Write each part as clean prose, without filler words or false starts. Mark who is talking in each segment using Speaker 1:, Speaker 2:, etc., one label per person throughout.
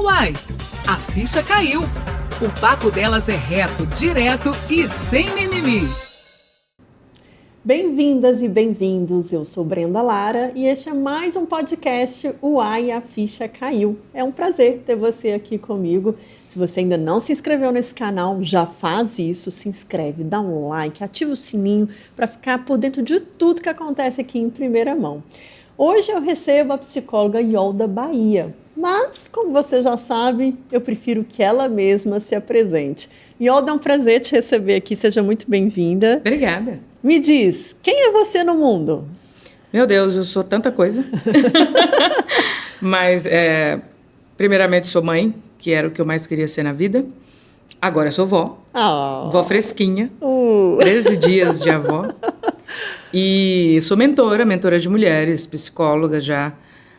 Speaker 1: Uai, a ficha caiu. O papo delas é reto, direto e sem mimimi.
Speaker 2: Bem-vindas e bem-vindos, eu sou Brenda Lara e este é mais um podcast Uai, a Ficha Caiu. É um prazer ter você aqui comigo. Se você ainda não se inscreveu nesse canal, já faz isso, se inscreve, dá um like, ativa o sininho para ficar por dentro de tudo que acontece aqui em primeira mão. Hoje eu recebo a psicóloga Yolda Bahia, mas como você já sabe, eu prefiro que ela mesma se apresente. Yolda, é um prazer te receber aqui, seja muito bem-vinda.
Speaker 3: Obrigada.
Speaker 2: Me diz, quem é você no mundo?
Speaker 3: Meu Deus, eu sou tanta coisa. Mas, primeiramente, sou mãe, que era o que eu mais queria ser na vida. Agora sou vó. Vó fresquinha. 13 dias de avó. E sou mentora de mulheres, psicóloga já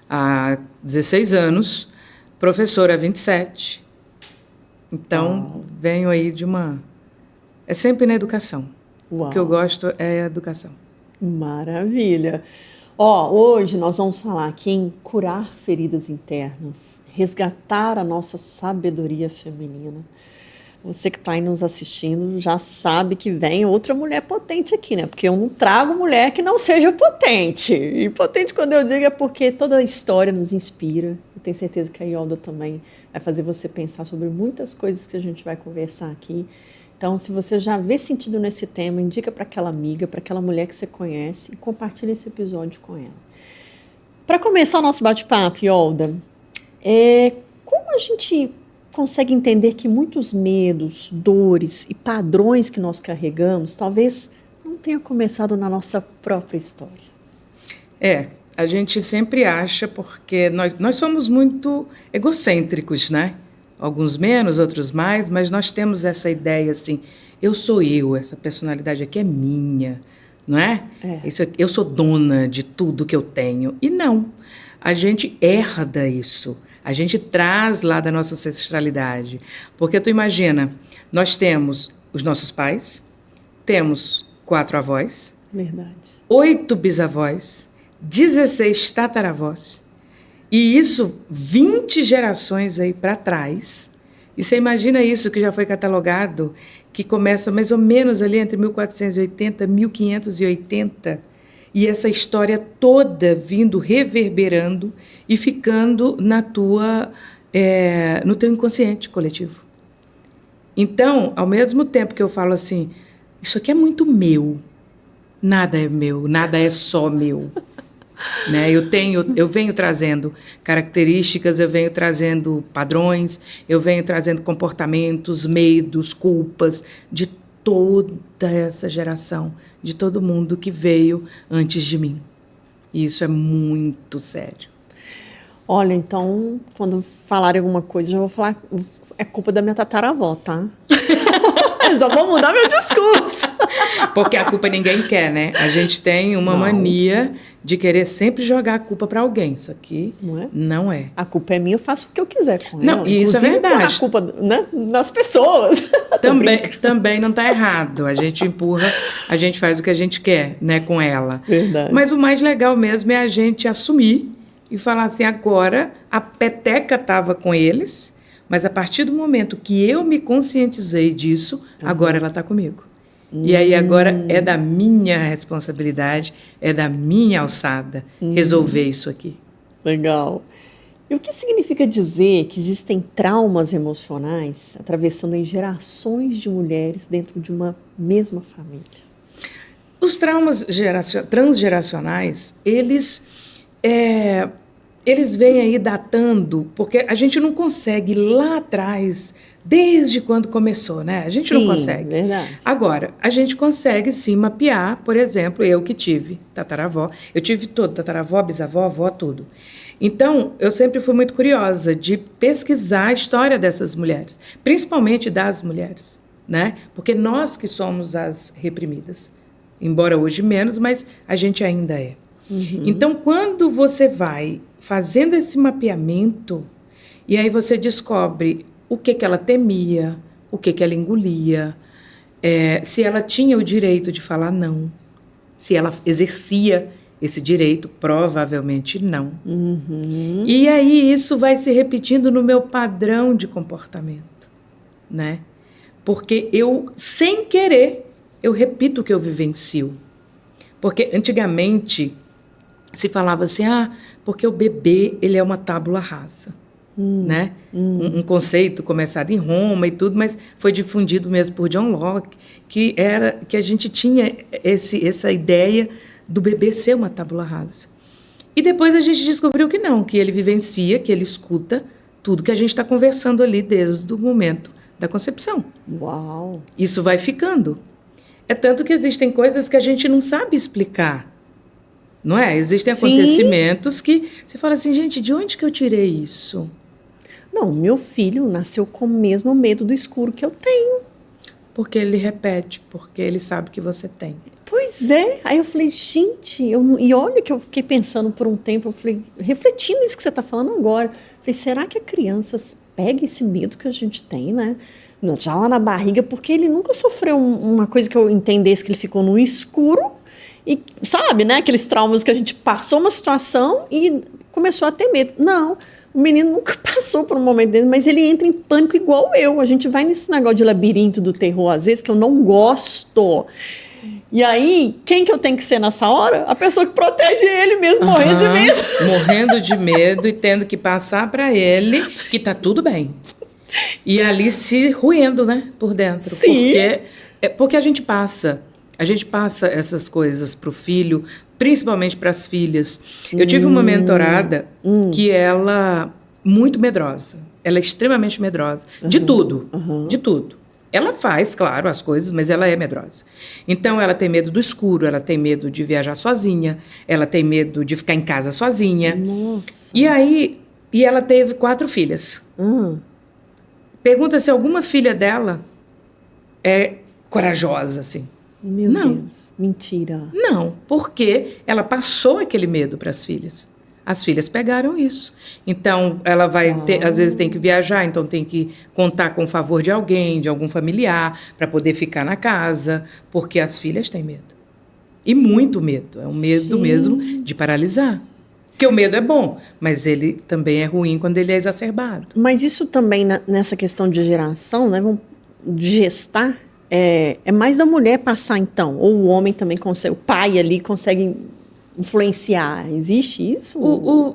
Speaker 3: há 16 anos, professora há 27. Então, venho aí de uma... É sempre na educação.
Speaker 2: Uau.
Speaker 3: O que eu gosto é a educação.
Speaker 2: Maravilha! Hoje nós vamos falar aqui em curar feridas internas, resgatar a nossa sabedoria feminina. Você que está aí nos assistindo já sabe que vem outra mulher potente aqui, né? Porque eu não trago mulher que não seja potente. E potente, quando eu digo, é porque toda a história nos inspira. Eu tenho certeza que a Yolda também vai fazer você pensar sobre muitas coisas que a gente vai conversar aqui. Então, se você já vê sentido nesse tema, indica para aquela amiga, para aquela mulher que você conhece e compartilha esse episódio com ela. Para começar o nosso bate-papo, Yolda, como a gente consegue entender que muitos medos, dores e padrões que nós carregamos talvez não tenha começado na nossa própria história?
Speaker 3: A gente sempre acha, porque nós somos muito egocêntricos, né? Alguns menos, outros mais, mas nós temos essa ideia assim, eu sou eu, essa personalidade aqui é minha, não é? Eu sou dona de tudo que eu tenho. E não, a gente herda isso, a gente traz lá da nossa ancestralidade. Porque tu imagina, nós temos os nossos pais, temos 4 avós,
Speaker 2: verdade,
Speaker 3: 8 bisavós, 16 tataravós. E isso, 20 gerações aí para trás. E você imagina isso que já foi catalogado, que começa mais ou menos ali entre 1480 e 1580. E essa história toda vindo, reverberando e ficando no teu inconsciente coletivo. Então, ao mesmo tempo que eu falo assim, isso aqui é muito meu, nada é meu, nada é só meu. Né? Eu venho trazendo características, eu venho trazendo padrões, eu venho trazendo comportamentos, medos, culpas de toda essa geração, de todo mundo que veio antes de mim. E isso é muito sério.
Speaker 2: Olha, então, quando falarem alguma coisa, eu já vou falar, é culpa da minha tataravó, tá? Já vou mudar meu discurso.
Speaker 3: Porque a culpa ninguém quer, né? A gente tem uma mania de querer sempre jogar a culpa para alguém. Isso aqui não é.
Speaker 2: A culpa é minha, eu faço o que eu quiser com ela.
Speaker 3: Não, e isso é verdade.
Speaker 2: A culpa, né, nas pessoas.
Speaker 3: Também não está errado. A gente empurra, a gente faz o que a gente quer, né, com ela.
Speaker 2: Verdade.
Speaker 3: Mas o mais legal mesmo é a gente assumir e falar assim, agora a peteca estava com eles, mas a partir do momento que eu me conscientizei disso, agora ela está comigo. E aí agora é da minha responsabilidade, é da minha alçada resolver isso aqui.
Speaker 2: Legal. E o que significa dizer que existem traumas emocionais atravessando em gerações de mulheres dentro de uma mesma família?
Speaker 3: Os traumas transgeracionais, eles vêm aí datando, porque a gente não consegue ir lá atrás, desde quando começou, né? A gente não consegue.
Speaker 2: Verdade.
Speaker 3: Agora, a gente consegue sim mapear, por exemplo, eu que tive tataravó, eu tive tudo, tataravó, bisavó, avó, tudo. Então, eu sempre fui muito curiosa de pesquisar a história dessas mulheres, principalmente das mulheres, né? Porque nós que somos as reprimidas, embora hoje menos, mas a gente ainda é. Então, quando você vai fazendo esse mapeamento, e aí você descobre o que ela temia, o que ela engolia, se ela tinha o direito de falar não, se ela exercia esse direito? Provavelmente não. E aí isso vai se repetindo no meu padrão de comportamento, né? Porque eu, sem querer, eu repito o que eu vivencio. Porque antigamente se falava assim, porque o bebê, ele é uma tábula rasa, né? Um conceito começado em Roma e tudo, mas foi difundido mesmo por John Locke, que a gente tinha essa ideia do bebê ser uma tábula rasa. E depois a gente descobriu que não, que ele vivencia, que ele escuta tudo que a gente está conversando ali desde o momento da concepção.
Speaker 2: Uau!
Speaker 3: Isso vai ficando. É tanto que existem coisas que a gente não sabe explicar, não é? Existem acontecimentos que você fala assim, gente, de onde que eu tirei isso?
Speaker 2: Não, meu filho nasceu com o mesmo medo do escuro que eu tenho.
Speaker 3: Porque ele repete, porque ele sabe que você tem.
Speaker 2: Pois é. Aí eu falei, gente, e olha que eu fiquei pensando por um tempo, eu falei, refletindo isso que você está falando agora. Eu falei, será que a criança pega esse medo que a gente tem, né? Já lá na barriga, porque ele nunca sofreu uma coisa que eu entendesse que ele ficou no escuro e, sabe, né? Aqueles traumas que a gente passou uma situação e começou a ter medo. Não, o menino nunca passou por um momento dele, mas ele entra em pânico igual eu. A gente vai nesse negócio de labirinto do terror, às vezes, que eu não gosto. E aí, quem que eu tenho que ser nessa hora? A pessoa que protege ele mesmo, morrendo de medo.
Speaker 3: Morrendo de medo e tendo que passar para ele que tá tudo bem. E ali se ruendo, né, por dentro.
Speaker 2: Sim.
Speaker 3: Porque a gente passa essas coisas pro filho, principalmente para as filhas. Eu tive uma mentorada que ela muito medrosa. Ela é extremamente medrosa. De tudo. De tudo. Ela faz, claro, as coisas, mas ela é medrosa. Então, ela tem medo do escuro, ela tem medo de viajar sozinha, ela tem medo de ficar em casa sozinha.
Speaker 2: Nossa.
Speaker 3: E ela teve 4 filhas. Pergunta se alguma filha dela é corajosa, assim.
Speaker 2: Meu Deus, mentira.
Speaker 3: Não, porque ela passou aquele medo para as filhas. As filhas pegaram isso. Então, ela vai ter, às vezes tem que viajar, então tem que contar com o favor de alguém, de algum familiar, para poder ficar na casa, porque as filhas têm medo. E muito medo. É um medo mesmo de paralisar. Porque o medo é bom, mas ele também é ruim quando ele é exacerbado.
Speaker 2: Mas isso também, nessa questão de geração, né, de gestar, é mais da mulher passar, então. Ou o homem também consegue, o pai ali consegue influenciar. Existe isso?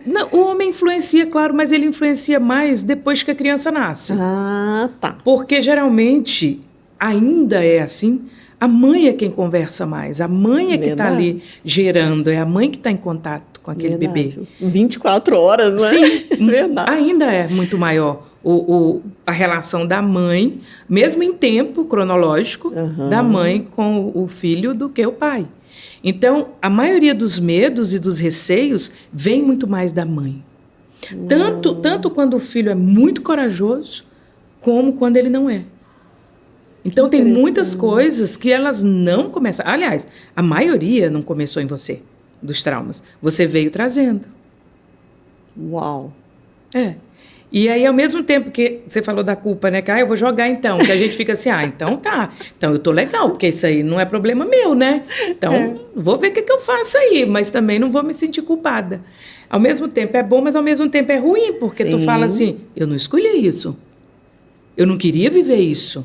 Speaker 3: Não, o homem influencia, claro, mas ele influencia mais depois que a criança nasce.
Speaker 2: Ah, tá.
Speaker 3: Porque geralmente, ainda é assim, a mãe é quem conversa mais. A mãe é que está ali gerando, é a mãe que está em contato com aquele bebê.
Speaker 2: 24 horas, né?
Speaker 3: Sim,
Speaker 2: verdade.
Speaker 3: Ainda é muito maior a relação da mãe, mesmo em tempo cronológico, da mãe com o filho do que o pai. Então, a maioria dos medos e dos receios vem muito mais da mãe. Tanto quando o filho é muito corajoso, como quando ele não é. Então, tem muitas coisas que elas não começam. Aliás, a maioria não começou em você, dos traumas. Você veio trazendo.
Speaker 2: Uau.
Speaker 3: E aí, ao mesmo tempo que você falou da culpa, né? Que eu vou jogar então. Que a gente fica assim, então tá. Então eu tô legal, porque isso aí não é problema meu, né? Então, vou ver o que eu faço aí, mas também não vou me sentir culpada. Ao mesmo tempo é bom, mas ao mesmo tempo é ruim, porque tu fala assim, eu não escolhi isso. Eu não queria viver isso.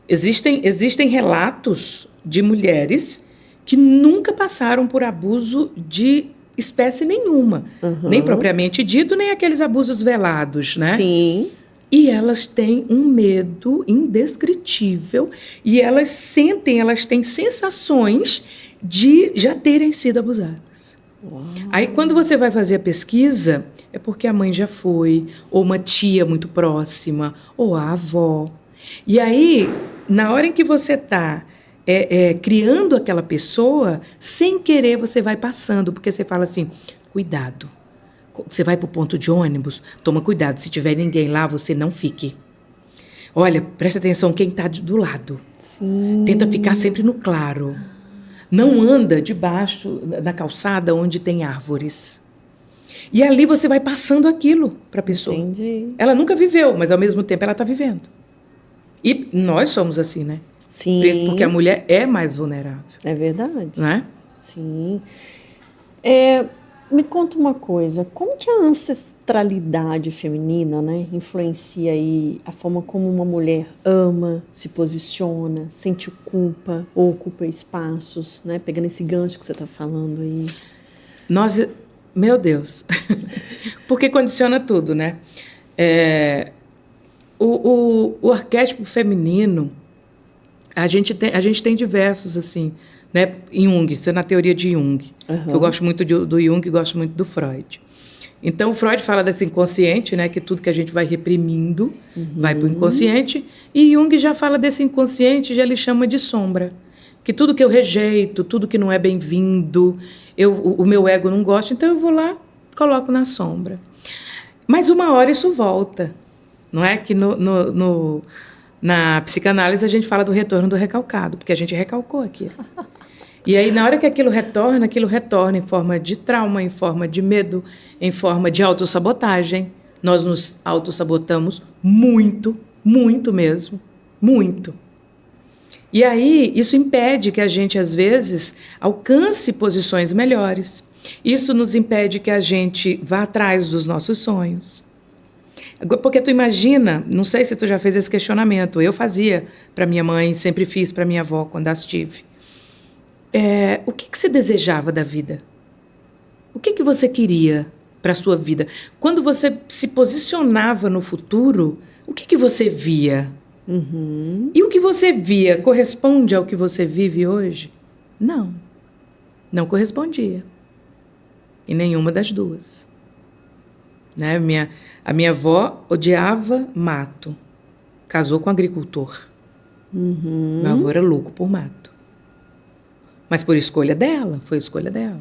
Speaker 3: Existem relatos de mulheres que nunca passaram por abuso de espécie nenhuma, nem propriamente dito, nem aqueles abusos velados, né?
Speaker 2: Sim.
Speaker 3: E elas têm um medo indescritível e elas sentem, elas têm sensações de já terem sido abusadas. Uau. Aí, quando você vai fazer a pesquisa, é porque a mãe já foi, ou uma tia muito próxima, ou a avó. E aí, na hora em que você está criando aquela pessoa, sem querer você vai passando, porque você fala assim, cuidado. Você vai para o ponto de ônibus, toma cuidado, se tiver ninguém lá, você não fique. Olha, presta atenção quem está do lado.
Speaker 2: Sim.
Speaker 3: Tenta ficar sempre no claro. Não anda debaixo da calçada onde tem árvores. E ali você vai passando aquilo para a pessoa.
Speaker 2: Entendi.
Speaker 3: Ela nunca viveu, mas ao mesmo tempo ela está vivendo. E nós somos assim, né?
Speaker 2: Sim.
Speaker 3: Porque a mulher é mais vulnerável.
Speaker 2: É verdade.
Speaker 3: Não é?
Speaker 2: Sim. Me conta uma coisa, como que a ancestralidade feminina, né, influencia aí a forma como uma mulher ama, se posiciona, sente culpa ou ocupa espaços, né, pegando esse gancho que você está falando aí?
Speaker 3: Nós, meu Deus, porque condiciona tudo, né? O arquétipo feminino, a gente tem diversos, assim, né? Jung, isso é na teoria de Jung.
Speaker 2: Uhum.
Speaker 3: Eu gosto muito do Jung e gosto muito do Freud. Então, o Freud fala desse inconsciente, né? Que tudo que a gente vai reprimindo vai para o inconsciente. E Jung já fala desse inconsciente, já ele chama de sombra. Que tudo que eu rejeito, tudo que não é bem-vindo, o meu ego não gosta, então eu vou lá, coloco na sombra. Mas uma hora isso volta. Não é que na psicanálise a gente fala do retorno do recalcado, porque a gente recalcou aquilo. E aí, na hora que aquilo retorna em forma de trauma, em forma de medo, em forma de autossabotagem. Nós nos autossabotamos muito, muito mesmo, muito. E aí, isso impede que a gente, às vezes, alcance posições melhores. Isso nos impede que a gente vá atrás dos nossos sonhos. Porque tu imagina, não sei se tu já fez esse questionamento, eu fazia para minha mãe, sempre fiz para minha avó quando as tive. O que você desejava da vida? O que você queria para a sua vida? Quando você se posicionava no futuro, o que você via?
Speaker 2: Uhum.
Speaker 3: E o que você via corresponde ao que você vive hoje? Não. Não correspondia. Em nenhuma das duas. Né? A minha avó odiava mato. Casou com um agricultor.
Speaker 2: Uhum.
Speaker 3: Meu avô era louco por mato. Mas por escolha dela, foi escolha dela.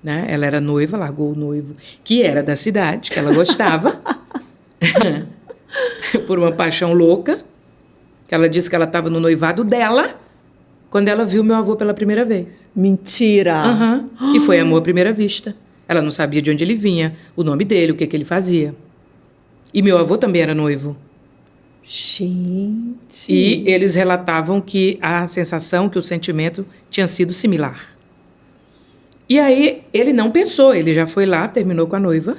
Speaker 3: Né? Ela era noiva, largou o noivo, que era da cidade, que ela gostava. Por uma paixão louca. Que ela disse que ela estava no noivado dela quando ela viu meu avô pela primeira vez.
Speaker 2: Mentira!
Speaker 3: Uhum. E foi amor à primeira vista. Ela não sabia de onde ele vinha, o nome dele, o que ele fazia. E meu avô também era noivo.
Speaker 2: Gente!
Speaker 3: E eles relatavam que a sensação, que o sentimento tinha sido similar. E aí ele não pensou, ele já foi lá, terminou com a noiva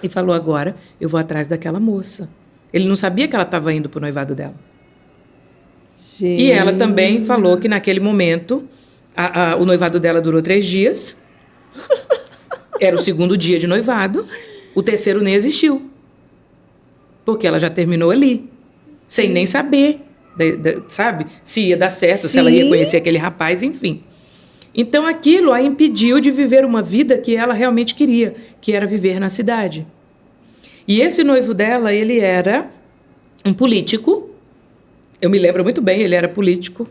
Speaker 3: e falou: agora eu vou atrás daquela moça. Ele não sabia que ela estava indo para o noivado dela.
Speaker 2: Gente.
Speaker 3: E ela também falou que naquele momento o noivado dela durou 3 dias. Era o 2º dia de noivado. O 3º nem existiu. Porque ela já terminou ali. Sem nem saber, sabe? Se ia dar certo,
Speaker 2: Sim.
Speaker 3: Se ela ia conhecer aquele rapaz, enfim. Então aquilo a impediu de viver uma vida que ela realmente queria, que era viver na cidade. E esse noivo dela, ele era um político. Eu me lembro muito bem, ele era político.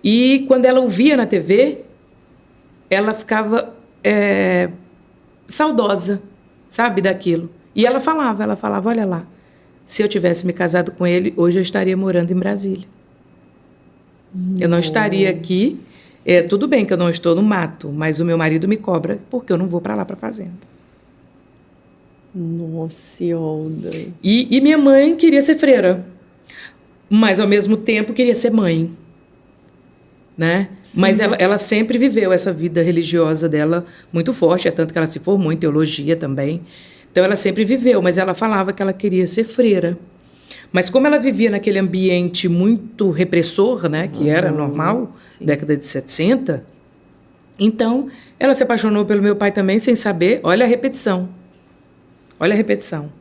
Speaker 3: E quando ela o via na TV, ela ficava saudosa, sabe, daquilo. E ela falava, olha lá, se eu tivesse me casado com ele, hoje eu estaria morando em Brasília. Eu não estaria aqui. Tudo bem que eu não estou no mato, mas o meu marido me cobra porque eu não vou para lá, para a fazenda.
Speaker 2: Nossa Senhora.
Speaker 3: E minha mãe queria ser freira, mas ao mesmo tempo queria ser mãe. Né? Mas ela sempre viveu essa vida religiosa dela muito forte, é tanto que ela se formou em teologia também. Então ela sempre viveu, mas ela falava que ela queria ser freira. Mas como ela vivia naquele ambiente muito repressor, né, que era normal,
Speaker 2: sim.
Speaker 3: Década de 60, então ela se apaixonou pelo meu pai também sem saber. Olha a repetição. Olha a repetição.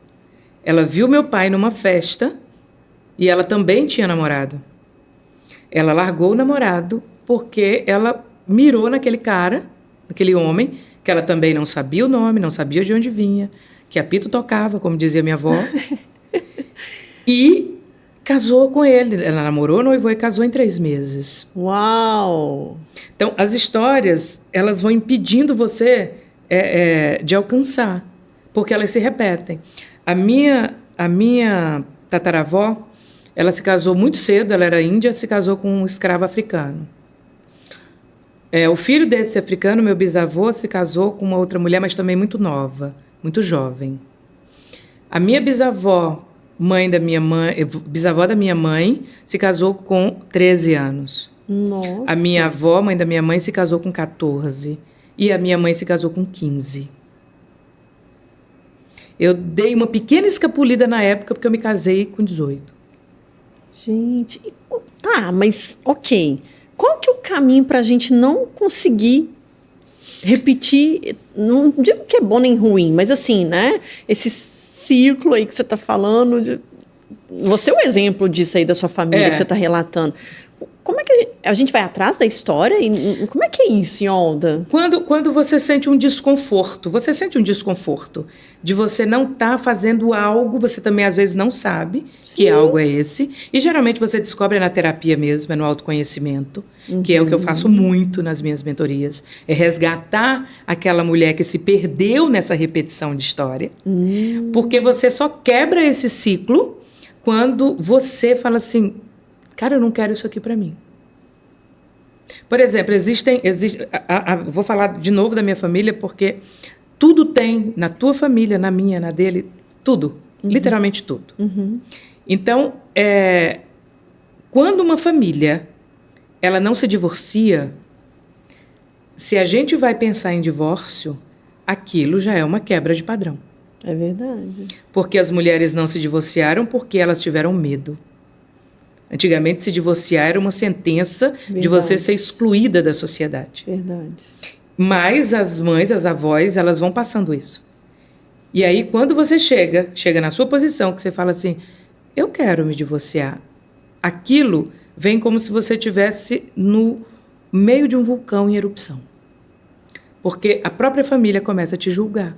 Speaker 3: Ela viu meu pai numa festa e ela também tinha namorado. Ela largou o namorado porque ela mirou naquele cara, naquele homem, que ela também não sabia o nome, não sabia de onde vinha, que apito tocava, como dizia minha avó, e casou com ele. Ela namorou, noivou e casou em 3 meses.
Speaker 2: Uau!
Speaker 3: Então, as histórias, elas vão impedindo você de alcançar, porque elas se repetem. A minha tataravó, ela se casou muito cedo, ela era índia, se casou com um escravo africano. O filho desse africano, meu bisavô, se casou com uma outra mulher, mas também muito nova, muito jovem. A minha bisavó, bisavó da minha mãe, se casou com 13 anos.
Speaker 2: Nossa.
Speaker 3: A minha avó, mãe da minha mãe, se casou com 14. e a minha mãe se casou com 15. Eu dei uma pequena escapulida na época porque eu me casei com 18.
Speaker 2: Gente, tá, mas ok. Qual que é o caminho para a gente não conseguir repetir? Não digo que é bom nem ruim, mas assim, né? Esse ciclo aí que você está falando, você é o exemplo disso aí da sua família que você está relatando. Como é que a gente vai atrás da história? E como é que é isso, Yolda?
Speaker 3: Quando você sente um desconforto, de você não estar fazendo algo, você também às vezes não sabe que algo é esse. E geralmente você descobre na terapia mesmo, no autoconhecimento, que é o que eu faço muito nas minhas mentorias. É resgatar aquela mulher que se perdeu nessa repetição de história. Porque você só quebra esse ciclo quando você fala assim, cara, eu não quero isso aqui para mim. Por exemplo, vou falar de novo da minha família, porque tudo tem na tua família, na minha, na dele, tudo, literalmente tudo. Então, quando uma família ela não se divorcia, se a gente vai pensar em divórcio, aquilo já é uma quebra de padrão.
Speaker 2: É verdade.
Speaker 3: Porque as mulheres não se divorciaram porque elas tiveram medo. Antigamente, se divorciar era uma sentença de você ser excluída da sociedade.
Speaker 2: Verdade.
Speaker 3: Mas as mães, as avós, elas vão passando isso. E aí, quando você chega na sua posição, que você fala assim, eu quero me divorciar, aquilo vem como se você estivesse no meio de um vulcão em erupção. Porque a própria família começa a te julgar.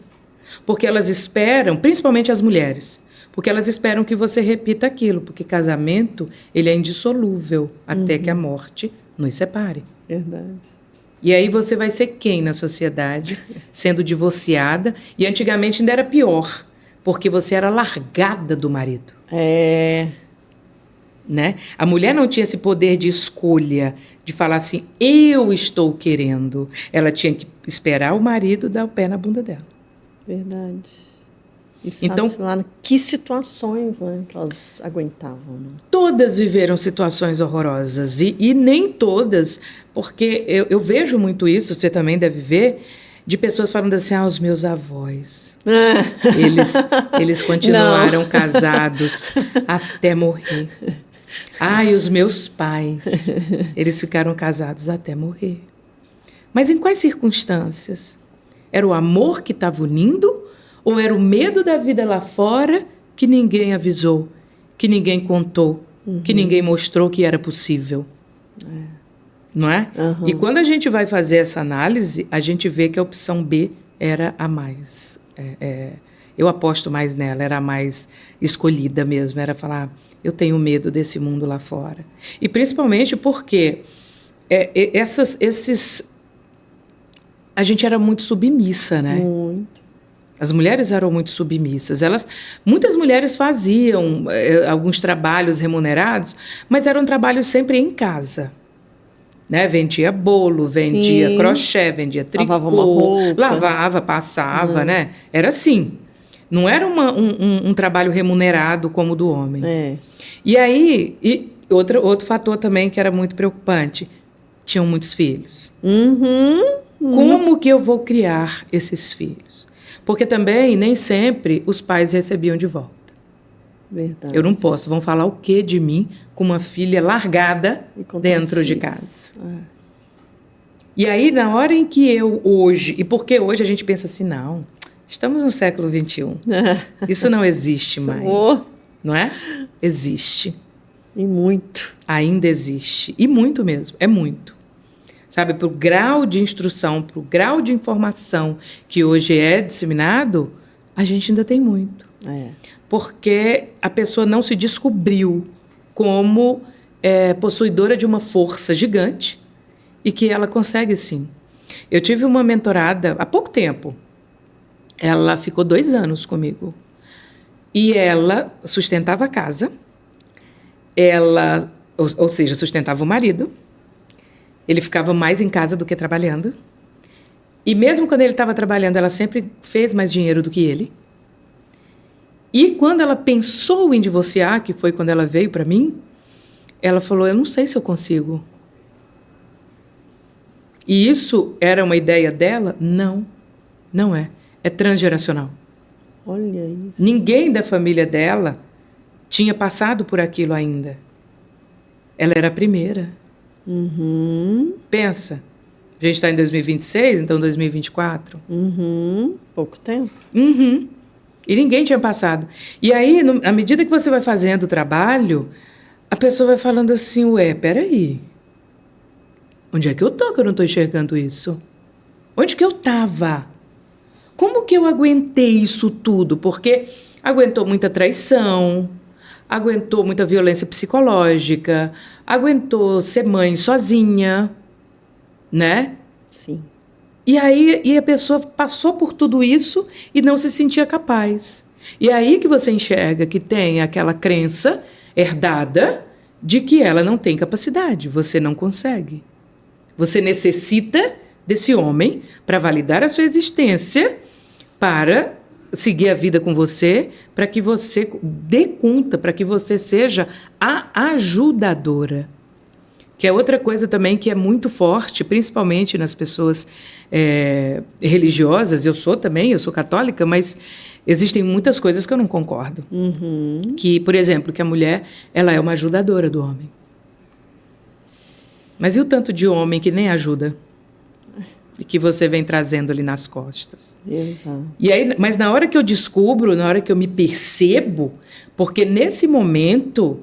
Speaker 3: Porque elas esperam, principalmente as mulheres, porque elas esperam que você repita aquilo, porque casamento, ele é indissolúvel até que a morte nos separe.
Speaker 2: Verdade.
Speaker 3: E aí você vai ser quem na sociedade? Sendo divorciada, e antigamente ainda era pior, porque você era largada do marido. Né? A mulher não tinha esse poder de escolha, de falar assim, eu estou querendo. Ela tinha que esperar o marido dar o pé na bunda dela.
Speaker 2: Verdade. E sabe-se lá que situações, né, que elas aguentavam. Né?
Speaker 3: Todas viveram situações horrorosas. E nem todas, porque eu vejo muito isso, você também deve ver, de pessoas falando assim, os meus avós. Eles continuaram casados até morrer. E os meus pais, eles ficaram casados até morrer. Mas em quais circunstâncias? Era o amor que estava unindo? Ou era o medo da vida lá fora que ninguém avisou, que ninguém contou, que ninguém mostrou que era possível? Não é? E quando a gente vai fazer essa análise, a gente vê que a opção B era a mais... eu aposto mais nela, era a mais escolhida mesmo. Era falar, eu tenho medo desse mundo lá fora. E principalmente porque a gente era muito submissa, né?
Speaker 2: Muito.
Speaker 3: As mulheres eram muito submissas. Muitas mulheres faziam alguns trabalhos remunerados, mas eram trabalhos sempre em casa. Né? Vendia bolo, vendia crochê, vendia tricô,
Speaker 2: lavava uma roupa.
Speaker 3: Lavava, passava, né? Era assim. Não era um trabalho remunerado como o do homem. E aí, outro fator também que era muito preocupante, tinham muitos filhos. Como que eu vou criar esses filhos? Porque também, nem sempre, os pais recebiam de volta.
Speaker 2: Verdade.
Speaker 3: Eu não posso. Vão falar o quê de mim com uma filha largada dentro de casa? E aí, na hora em que eu hoje... E porque hoje a gente pensa assim, não, estamos no século XXI. Isso não existe mais. Não é? Existe.
Speaker 2: E muito.
Speaker 3: Ainda existe. E muito mesmo. É muito. Sabe, para o grau de instrução, para o grau de informação que hoje é disseminado, a gente ainda tem muito. Porque a pessoa não se descobriu como possuidora de uma força gigante e que ela consegue, sim. Eu tive uma mentorada há pouco tempo. Ela ficou 2 anos comigo. E ela sustentava a casa. Ou seja, sustentava o marido. Ele ficava mais em casa do que trabalhando. E mesmo quando ele estava trabalhando, ela sempre fez mais dinheiro do que ele. E quando ela pensou em divorciar, que foi quando ela veio para mim, ela falou, eu não sei se eu consigo. E isso era uma ideia dela? Não, não é. É transgeracional.
Speaker 2: Olha isso.
Speaker 3: Ninguém da família dela tinha passado por aquilo ainda. Ela era a primeira. Pensa. A gente está em 2026, então 2024.
Speaker 2: Pouco tempo.
Speaker 3: E ninguém tinha passado. E aí, à medida que você vai fazendo o trabalho, a pessoa vai falando assim, ué, peraí. Onde é que eu tô que eu não estou enxergando isso? Onde que eu estava? Como que eu aguentei isso tudo? Porque aguentou muita traição, aguentou muita violência psicológica, aguentou ser mãe sozinha, né?
Speaker 2: Sim.
Speaker 3: E aí a pessoa passou por tudo isso e não se sentia capaz. E é aí que você enxerga que tem aquela crença herdada de que ela não tem capacidade, você não consegue. Você necessita desse homem para validar a sua existência, para seguir a vida com você, para que você dê conta, para que você seja a ajudadora. Que é outra coisa também que é muito forte, principalmente nas pessoas religiosas. Eu sou católica, mas existem muitas coisas que eu não concordo. Que, por exemplo, que a mulher ela é uma ajudadora do homem. Mas e o tanto de homem que nem ajuda? E que você vem trazendo ali nas costas.
Speaker 2: Exato.
Speaker 3: E aí, mas na hora que eu descubro, na hora que eu me percebo, porque nesse momento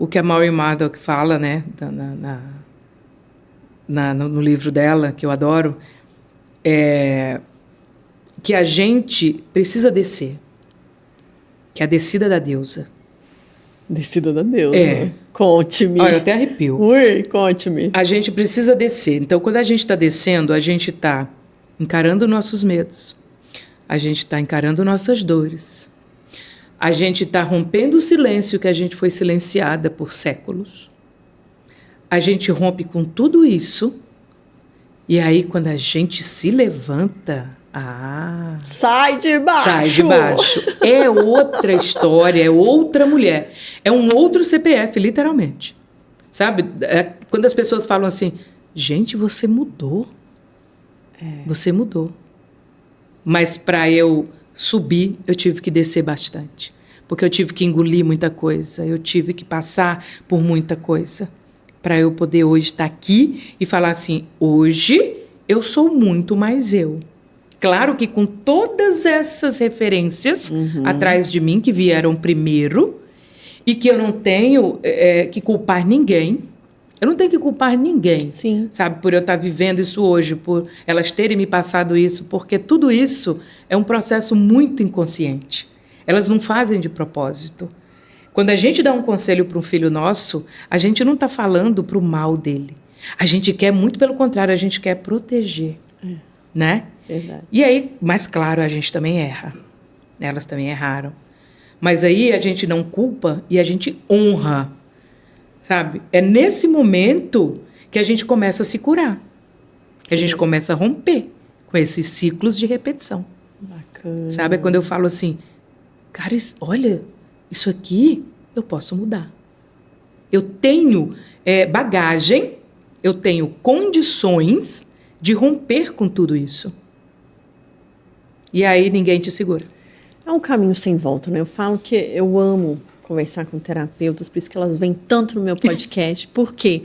Speaker 3: o que a Maureen Murdock fala, né, no livro dela, que eu adoro, que a gente precisa descer, que é a descida da deusa.
Speaker 2: Descida da deusa. Né? Conte-me.
Speaker 3: Olha, eu até arrepio.
Speaker 2: Ui, conte-me.
Speaker 3: A gente precisa descer. Então, quando a gente está descendo, a gente está encarando nossos medos. A gente está encarando nossas dores. A gente está rompendo o silêncio que a gente foi silenciada por séculos. A gente rompe com tudo isso. E aí, quando a gente se levanta...
Speaker 2: sai de baixo!
Speaker 3: Sai de baixo. É outra história, é outra mulher. É um outro CPF, literalmente. Sabe? Quando as pessoas falam assim, gente, você mudou. Você mudou. Mas para eu subir, eu tive que descer bastante. Porque eu tive que engolir muita coisa. Eu tive que passar por muita coisa. Para eu poder hoje estar aqui e falar assim, hoje eu sou muito mais eu. Claro que com todas essas referências atrás de mim, que vieram primeiro, e que eu não tenho que culpar ninguém. Eu não tenho que culpar ninguém,
Speaker 2: Sim.
Speaker 3: Sabe? Por eu estar vivendo isso hoje, por elas terem me passado isso, porque tudo isso é um processo muito inconsciente. Elas não fazem de propósito. Quando a gente dá um conselho para um filho nosso, a gente não está falando para o mal dele. A gente quer, muito pelo contrário, a gente quer proteger, né?
Speaker 2: Verdade.
Speaker 3: E aí, mas claro, a gente também erra. Elas também erraram. Mas aí a gente não culpa e a gente honra, sabe? É nesse momento que a gente começa a se curar. Que a gente começa a romper com esses ciclos de repetição.
Speaker 2: Bacana.
Speaker 3: Sabe? É quando eu falo assim, cara, olha, isso aqui eu posso mudar. Eu tenho bagagem, eu tenho condições de romper com tudo isso. E aí ninguém te segura.
Speaker 2: É um caminho sem volta, né? Eu falo que eu amo conversar com terapeutas, por isso que elas vêm tanto no meu podcast. Por quê?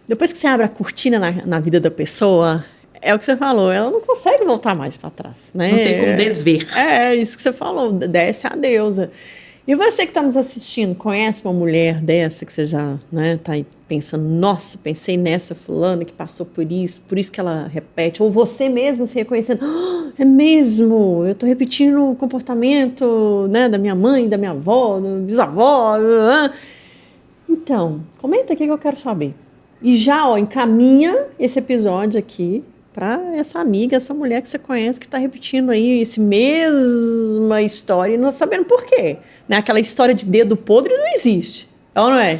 Speaker 2: Depois que você abre a cortina na vida da pessoa, é o que você falou, ela não consegue voltar mais para trás, né?
Speaker 3: Não tem como desver.
Speaker 2: É isso que você falou, desce a deusa. E você que está nos assistindo, conhece uma mulher dessa que você já está aí pensando, nossa, pensei nessa fulana que passou por isso que ela repete, ou você mesmo se reconhecendo, é mesmo, eu estou repetindo o comportamento, né, da minha mãe, da minha avó, da bisavó. Então, comenta aqui que eu quero saber. E já encaminha esse episódio aqui para essa amiga, essa mulher que você conhece que está repetindo aí essa mesma história e não sabendo por quê. Né? Aquela história de dedo podre não existe, ou não é?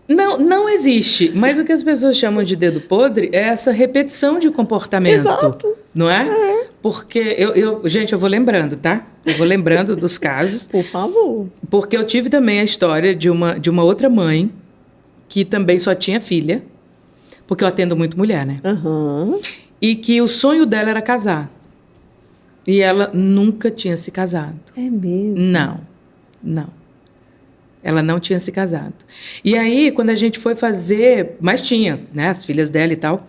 Speaker 3: Não existe, mas o que as pessoas chamam de dedo podre é essa repetição de comportamento.
Speaker 2: Exato.
Speaker 3: Não é? Porque, gente, eu vou lembrando, tá? Eu vou lembrando dos casos.
Speaker 2: Por favor.
Speaker 3: Porque eu tive também a história de uma outra mãe que também só tinha filha. porque eu atendo muito mulher, né?
Speaker 2: Aham.
Speaker 3: E que o sonho dela era casar. E ela nunca tinha se casado.
Speaker 2: É mesmo?
Speaker 3: Não. Ela não tinha se casado. E aí, quando a gente foi fazer... Mas tinha, né? As filhas dela e tal.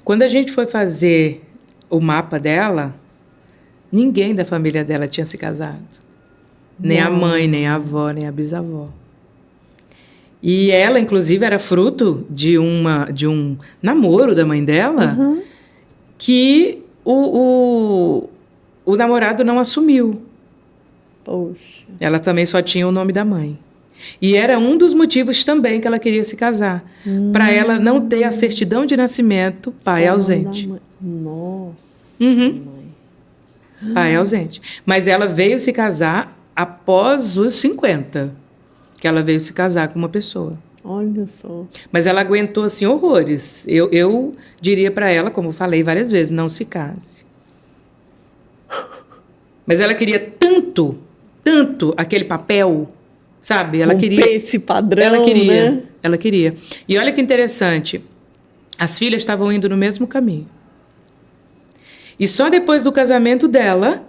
Speaker 3: Quando a gente foi fazer o mapa dela, ninguém da família dela tinha se casado. Nem a mãe, nem a avó, nem a bisavó. E ela, inclusive, era fruto de um namoro da mãe dela que o namorado não assumiu.
Speaker 2: Poxa.
Speaker 3: Ela também só tinha o nome da mãe. E era um dos motivos também que ela queria se casar. Para ela não ter a certidão de nascimento, pai
Speaker 2: Só
Speaker 3: ausente.
Speaker 2: da mãe. Nossa.
Speaker 3: Uhum.
Speaker 2: Mãe.
Speaker 3: Pai ausente. Mas ela veio se casar após os 50. Que ela veio se casar com uma pessoa.
Speaker 2: Olha só.
Speaker 3: Mas ela aguentou, assim, horrores. Eu diria para ela, como eu falei várias vezes, não se case. Mas ela queria tanto aquele papel, sabe? Ela
Speaker 2: Romper
Speaker 3: queria
Speaker 2: esse padrão,
Speaker 3: Ela queria,
Speaker 2: né?
Speaker 3: ela queria. E olha que interessante, as filhas estavam indo no mesmo caminho. E só depois do casamento dela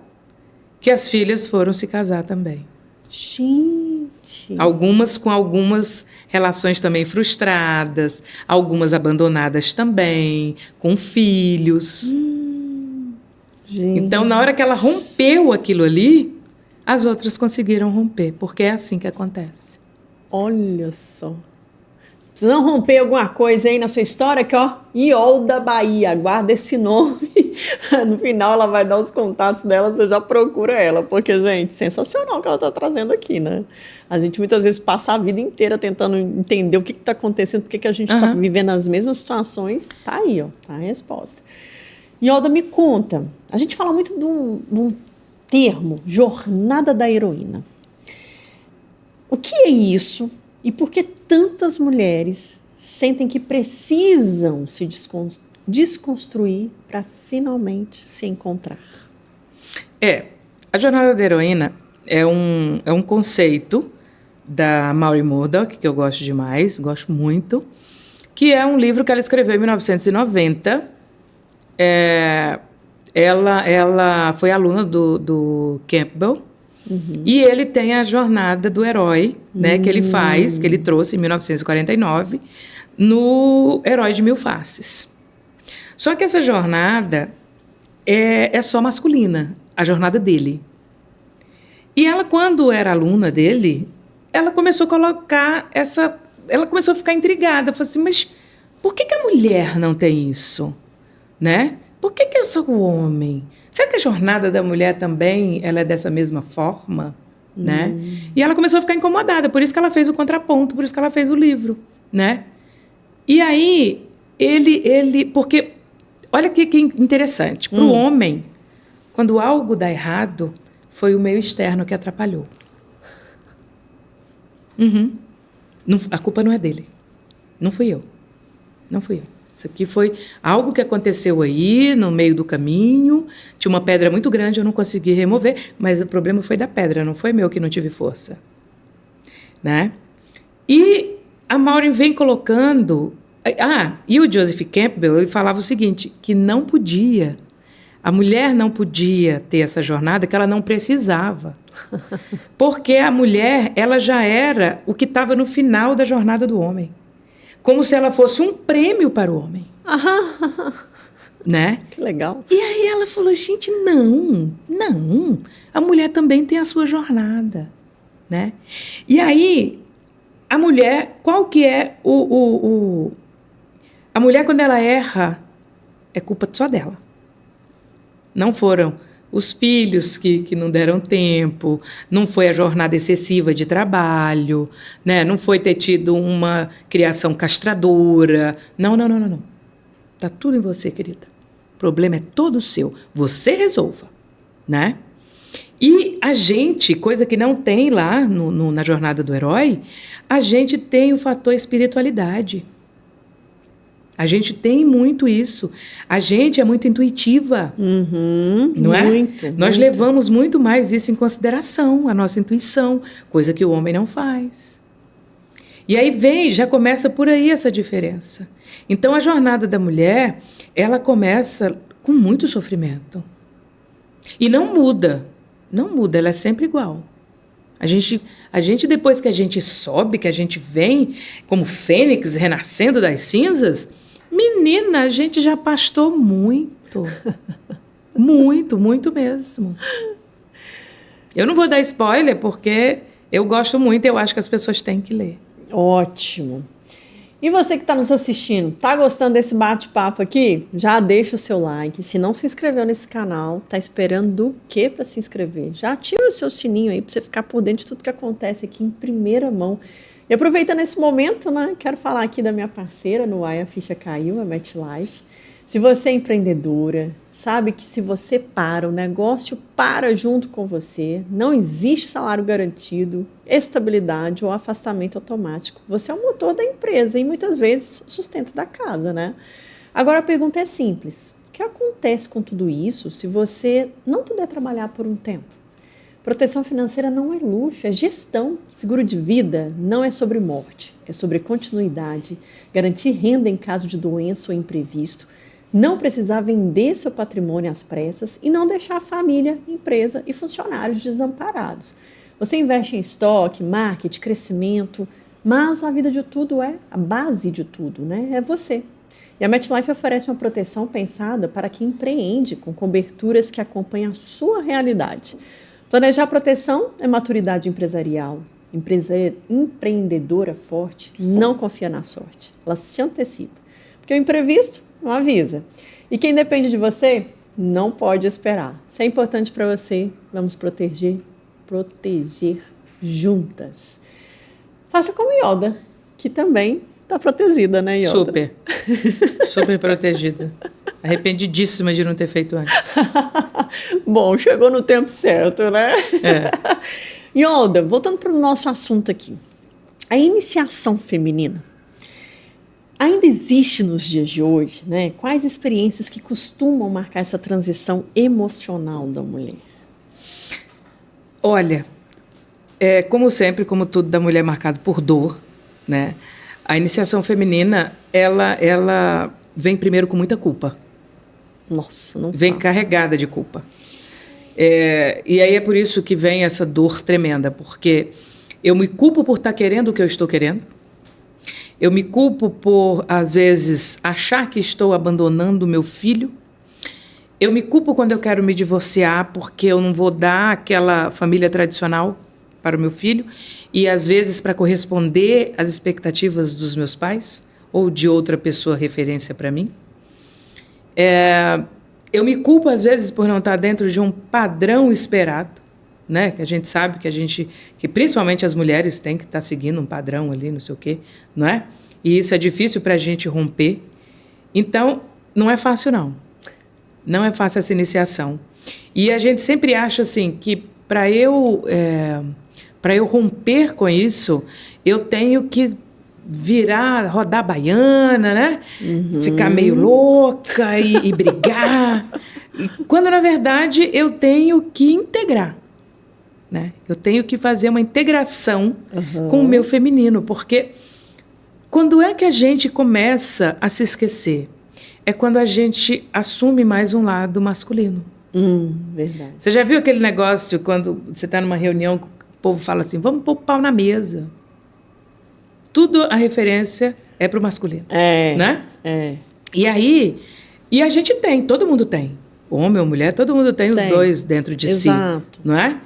Speaker 3: que as filhas foram se casar também.
Speaker 2: Gente.
Speaker 3: Algumas com algumas relações também frustradas, algumas abandonadas também, com filhos.
Speaker 2: Gente.
Speaker 3: Então, na hora que ela rompeu aquilo ali, as outras conseguiram romper, porque é assim que acontece.
Speaker 2: Olha só. Precisam romper alguma coisa aí na sua história, que ó, Iolda Bahia, guarda esse nome. No final ela vai dar os contatos dela, você já procura ela, porque, gente, sensacional o que ela está trazendo aqui, né? A gente muitas vezes passa a vida inteira tentando entender o que está acontecendo, por que a gente está vivendo as mesmas situações. Tá aí, ó, tá a resposta. Iolda, me conta, a gente fala muito de um termo, jornada da heroína. O que é isso? E por que tantas mulheres sentem que precisam se desconstruir para finalmente se encontrar?
Speaker 3: A jornada da heroína é um conceito da Maureen Murdock, que eu gosto demais, gosto muito, que é um livro que ela escreveu em 1990. Ela foi aluna do Campbell. E ele tem a jornada do herói, né, que ele faz, que ele trouxe em 1949, no Herói de Mil Faces. Só que essa jornada é só masculina, a jornada dele. E ela, quando era aluna dele, ela começou a colocar ela começou a ficar intrigada, falou assim, mas por que a mulher não tem isso? Né? Por que eu sou o homem? Será que a jornada da mulher também ela é dessa mesma forma? Né? E ela começou a ficar incomodada, por isso que ela fez o contraponto, por isso que ela fez o livro. Né? E aí, porque, olha que interessante, para o homem, quando algo dá errado, foi o meio externo que atrapalhou. A culpa não é dele. Não fui eu. Isso aqui foi algo que aconteceu aí, no meio do caminho. Tinha uma pedra muito grande, eu não consegui remover, mas o problema foi da pedra, não foi meu que não tive força. Né? E a Maureen vem colocando... e o Joseph Campbell, ele falava o seguinte, que não podia, a mulher não podia ter essa jornada, que ela não precisava. Porque a mulher, ela já era o que estava no final da jornada do homem. Como se ela fosse um prêmio para o homem. Né?
Speaker 2: Que legal.
Speaker 3: E aí ela falou, gente, não. A mulher também tem a sua jornada. Né? E aí, a mulher, qual que é a mulher, quando ela erra, é culpa só dela. Não foram os filhos que não deram tempo, não foi a jornada excessiva de trabalho, né? Não foi ter tido uma criação castradora. Não. Está tudo em você, querida. O problema é todo seu. Você resolva. Né? E a gente, coisa que não tem lá na jornada do herói, a gente tem o fator espiritualidade. A gente tem muito isso. A gente é muito intuitiva, não é? Nós levamos muito mais isso em consideração, a nossa intuição, coisa que o homem não faz. E aí já começa por aí essa diferença. Então, a jornada da mulher, ela começa com muito sofrimento. E não muda, ela é sempre igual. A gente, depois que a gente sobe, que a gente vem como fênix renascendo das cinzas, menina, a gente já pastou muito. Muito, muito mesmo. Eu não vou dar spoiler, porque eu gosto muito e eu acho que as pessoas têm que ler.
Speaker 2: Ótimo. E você que está nos assistindo, tá gostando desse bate-papo aqui? Já deixa o seu like. Se não se inscreveu nesse canal, tá esperando do quê para se inscrever? Já ativa o seu sininho aí para você ficar por dentro de tudo que acontece aqui em primeira mão. E aproveitando esse momento, né, quero falar aqui da minha parceira no Ai, a Ficha Caiu, a MetLife. Se você é empreendedora, sabe que se você para, o negócio para junto com você, não existe salário garantido, estabilidade ou afastamento automático. Você é o motor da empresa e muitas vezes o sustento da casa, né? Agora a pergunta é simples. O que acontece com tudo isso se você não puder trabalhar por um tempo? Proteção financeira não é luxo, é gestão. Seguro de vida não é sobre morte, é sobre continuidade, garantir renda em caso de doença ou imprevisto, não precisar vender seu patrimônio às pressas e não deixar a família, empresa e funcionários desamparados. Você investe em estoque, marketing, crescimento, mas a vida de tudo é a base de tudo, né? É você. E a MetLife oferece uma proteção pensada para quem empreende, com coberturas que acompanham a sua realidade. Planejar proteção é maturidade empresarial. Empreendedora forte não confia na sorte, ela se antecipa. Porque o imprevisto não avisa. E quem depende de você não pode esperar. Se é importante para você, vamos proteger juntas. Faça como Yoda, que também está protegida, né, Yoda?
Speaker 3: Super. Super protegida. Arrependidíssima de não ter feito antes.
Speaker 2: Bom, chegou no tempo certo, né?
Speaker 3: É.
Speaker 2: Yoda, voltando para o nosso assunto aqui. A iniciação feminina ainda existe nos dias de hoje, né? Quais experiências que costumam marcar essa transição emocional da mulher?
Speaker 3: Olha, como sempre, como tudo da mulher marcado por dor, né? A iniciação feminina, ela vem primeiro com muita culpa.
Speaker 2: Nossa, não
Speaker 3: vem
Speaker 2: fala.
Speaker 3: Carregada de culpa. E aí é por isso que vem essa dor tremenda, porque eu me culpo por estar querendo o que eu estou querendo. Eu me culpo por, às vezes, achar que estou abandonando o meu filho. Eu me culpo quando eu quero me divorciar porque eu não vou dar aquela família tradicional para o meu filho e, às vezes, para corresponder às expectativas dos meus pais ou de outra pessoa referência para mim. Eu me culpo, às vezes, por não estar dentro de um padrão esperado, né? Que a gente sabe que principalmente as mulheres têm que estar seguindo um padrão ali, não sei o quê, não é? E isso é difícil para a gente romper. Então, não é fácil, não. Não é fácil essa iniciação. E a gente sempre acha assim que para eu romper com isso, eu tenho que rodar baiana, né? Ficar meio louca e brigar. Quando, na verdade, eu tenho que integrar. Né? Eu tenho que fazer uma integração com o meu feminino, porque quando é que a gente começa a se esquecer? É quando a gente assume mais um lado masculino.
Speaker 2: Verdade.
Speaker 3: Você já viu aquele negócio quando você está numa reunião que o povo fala assim, vamos pôr o pau na mesa? Tudo a referência é para o masculino. Né? E aí, a gente tem, todo mundo tem. Homem ou mulher, todo mundo tem os dois dentro de si. Não é?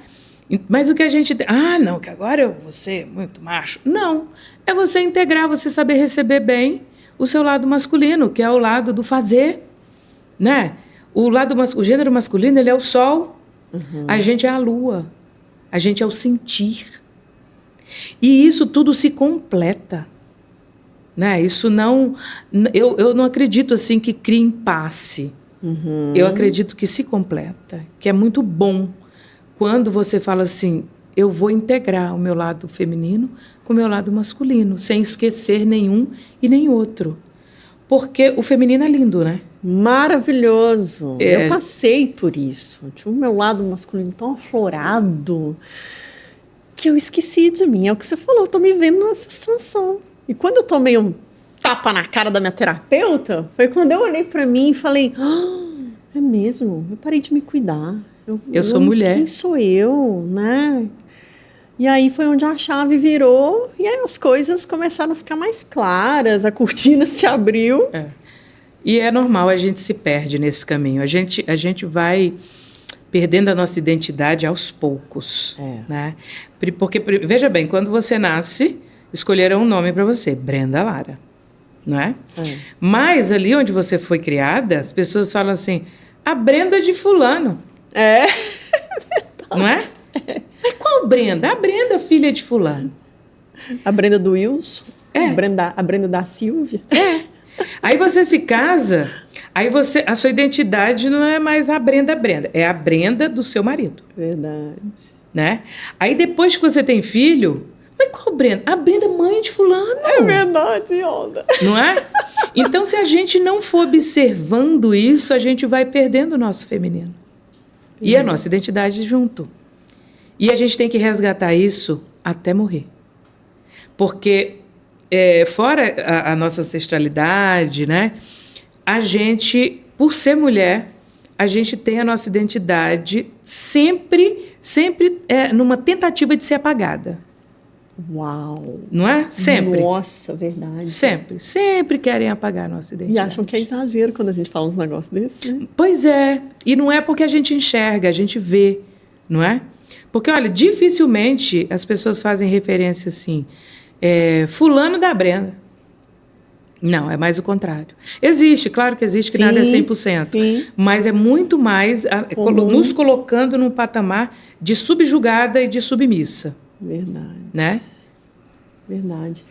Speaker 3: Mas o que a gente... não, que agora eu vou ser muito macho. Não, é você integrar, você saber receber bem o seu lado masculino, que é o lado do fazer, né? O gênero masculino, ele é o sol, a gente é a lua, a gente é o sentir. E isso tudo se completa, né? Isso não... Eu não acredito assim que cria impasse. Eu acredito que se completa, que é muito bom quando você fala assim, eu vou integrar o meu lado feminino com o meu lado masculino, sem esquecer nenhum e nem outro. Porque o feminino é lindo, né?
Speaker 2: Maravilhoso. Eu passei por isso. Tinha o meu lado masculino tão aflorado que eu esqueci de mim. É o que você falou, eu tô me vendo nessa situação. E quando eu tomei um tapa na cara da minha terapeuta, foi quando eu olhei pra mim e falei, é mesmo, eu parei de me cuidar.
Speaker 3: Eu sou mulher.
Speaker 2: Quem sou eu, né? E aí foi onde a chave virou e aí as coisas começaram a ficar mais claras, a cortina se abriu.
Speaker 3: E é normal, a gente se perde nesse caminho. A gente vai perdendo a nossa identidade aos poucos. Né? Porque, veja bem, quando você nasce, escolheram um nome para você, Brenda Lara. Não é? Mas ali onde você foi criada, as pessoas falam assim, a Brenda de fulano. Não é? Mas qual Brenda? A Brenda, filha de fulano.
Speaker 2: A Brenda do Wilson, a Brenda da Silvia.
Speaker 3: Aí você se casa, aí a sua identidade não é mais a Brenda, é a Brenda do seu marido.
Speaker 2: Verdade.
Speaker 3: Né? Aí depois que você tem filho, mas qual Brenda? A Brenda mãe de fulano.
Speaker 2: É verdade, Olga.
Speaker 3: Não é? Então, se a gente não for observando isso, a gente vai perdendo o nosso feminino. E a nossa identidade junto. E a gente tem que resgatar isso até morrer. Porque, fora a nossa ancestralidade, né, a gente, por ser mulher, a gente tem a nossa identidade sempre numa tentativa de ser apagada.
Speaker 2: Uau!
Speaker 3: Não é? Sempre.
Speaker 2: Nossa, verdade.
Speaker 3: Sempre querem apagar a nossa identidade.
Speaker 2: E acham que é exagero quando a gente fala uns negócios desses, né?
Speaker 3: Pois é. E não é porque a gente enxerga, a gente vê, não é? Porque, olha, dificilmente as pessoas fazem referência assim, fulano da Brenda. Não, é mais o contrário. Existe, claro que existe, que nada é 100%.
Speaker 2: Sim.
Speaker 3: Mas é muito mais nos colocando num patamar de subjugada e de submissa.
Speaker 2: Verdade.
Speaker 3: Né?
Speaker 2: Verdade.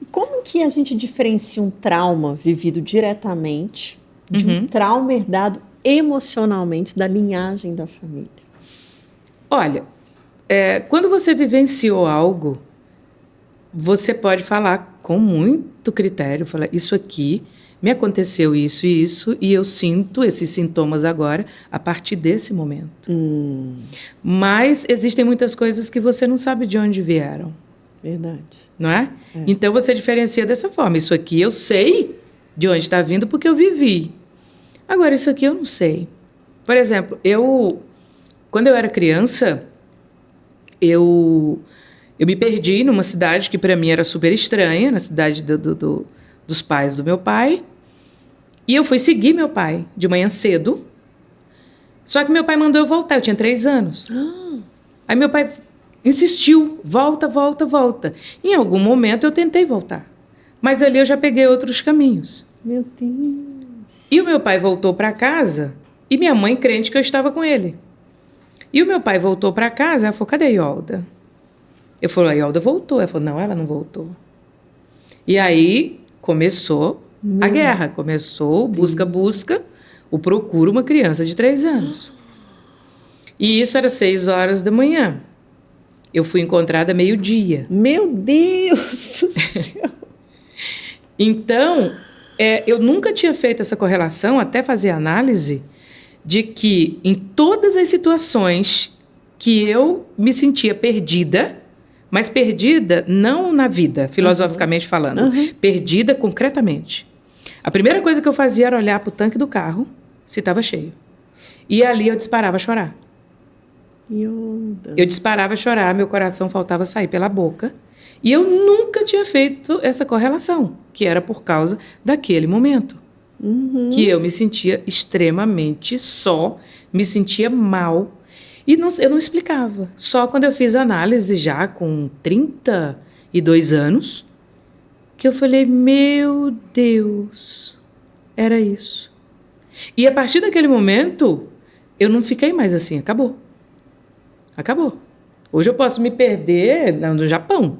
Speaker 2: E como que a gente diferencia um trauma vivido diretamente de um trauma herdado emocionalmente da linhagem da família?
Speaker 3: Olha, quando você vivenciou algo, você pode falar com muito critério, falar, isso aqui, me aconteceu isso e isso, e eu sinto esses sintomas agora a partir desse momento. Mas existem muitas coisas que você não sabe de onde vieram.
Speaker 2: Verdade.
Speaker 3: Não é? Então você diferencia dessa forma. Isso aqui eu sei de onde está vindo porque eu vivi. Agora, isso aqui eu não sei. Por exemplo, quando eu era criança, eu me perdi numa cidade que para mim era super estranha, na cidade dos pais do meu pai. E eu fui seguir meu pai de manhã cedo. Só que meu pai mandou eu voltar, eu tinha 3 anos. Aí meu pai insistiu, volta. Em algum momento eu tentei voltar. Mas ali eu já peguei outros caminhos.
Speaker 2: Meu Deus.
Speaker 3: E o meu pai voltou para casa e minha mãe crente que eu estava com ele. E o meu pai voltou para casa, ela falou, cadê a Iolda? Eu falei, a Iolda voltou. Ela falou, não, ela não voltou. E aí começou a guerra, começou busca, o procura uma criança de 3 anos. E isso era 6 horas da manhã. Eu fui encontrada meio-dia.
Speaker 2: Meu Deus do céu!
Speaker 3: Então, eu nunca tinha feito essa correlação, até fazer análise, de que em todas as situações que eu me sentia perdida, mas perdida não na vida, filosoficamente falando, perdida concretamente. A primeira coisa que eu fazia era olhar para o tanque do carro, se estava cheio. E ali eu disparava a chorar. Eu disparava a chorar, meu coração faltava sair pela boca. E eu nunca tinha feito essa correlação, que era por causa daquele momento. Que eu me sentia extremamente só, me sentia mal. E eu não explicava. Só quando eu fiz análise já com 32 anos, que eu falei, meu Deus, era isso. E a partir daquele momento, eu não fiquei mais assim, acabou. Hoje eu posso me perder no Japão,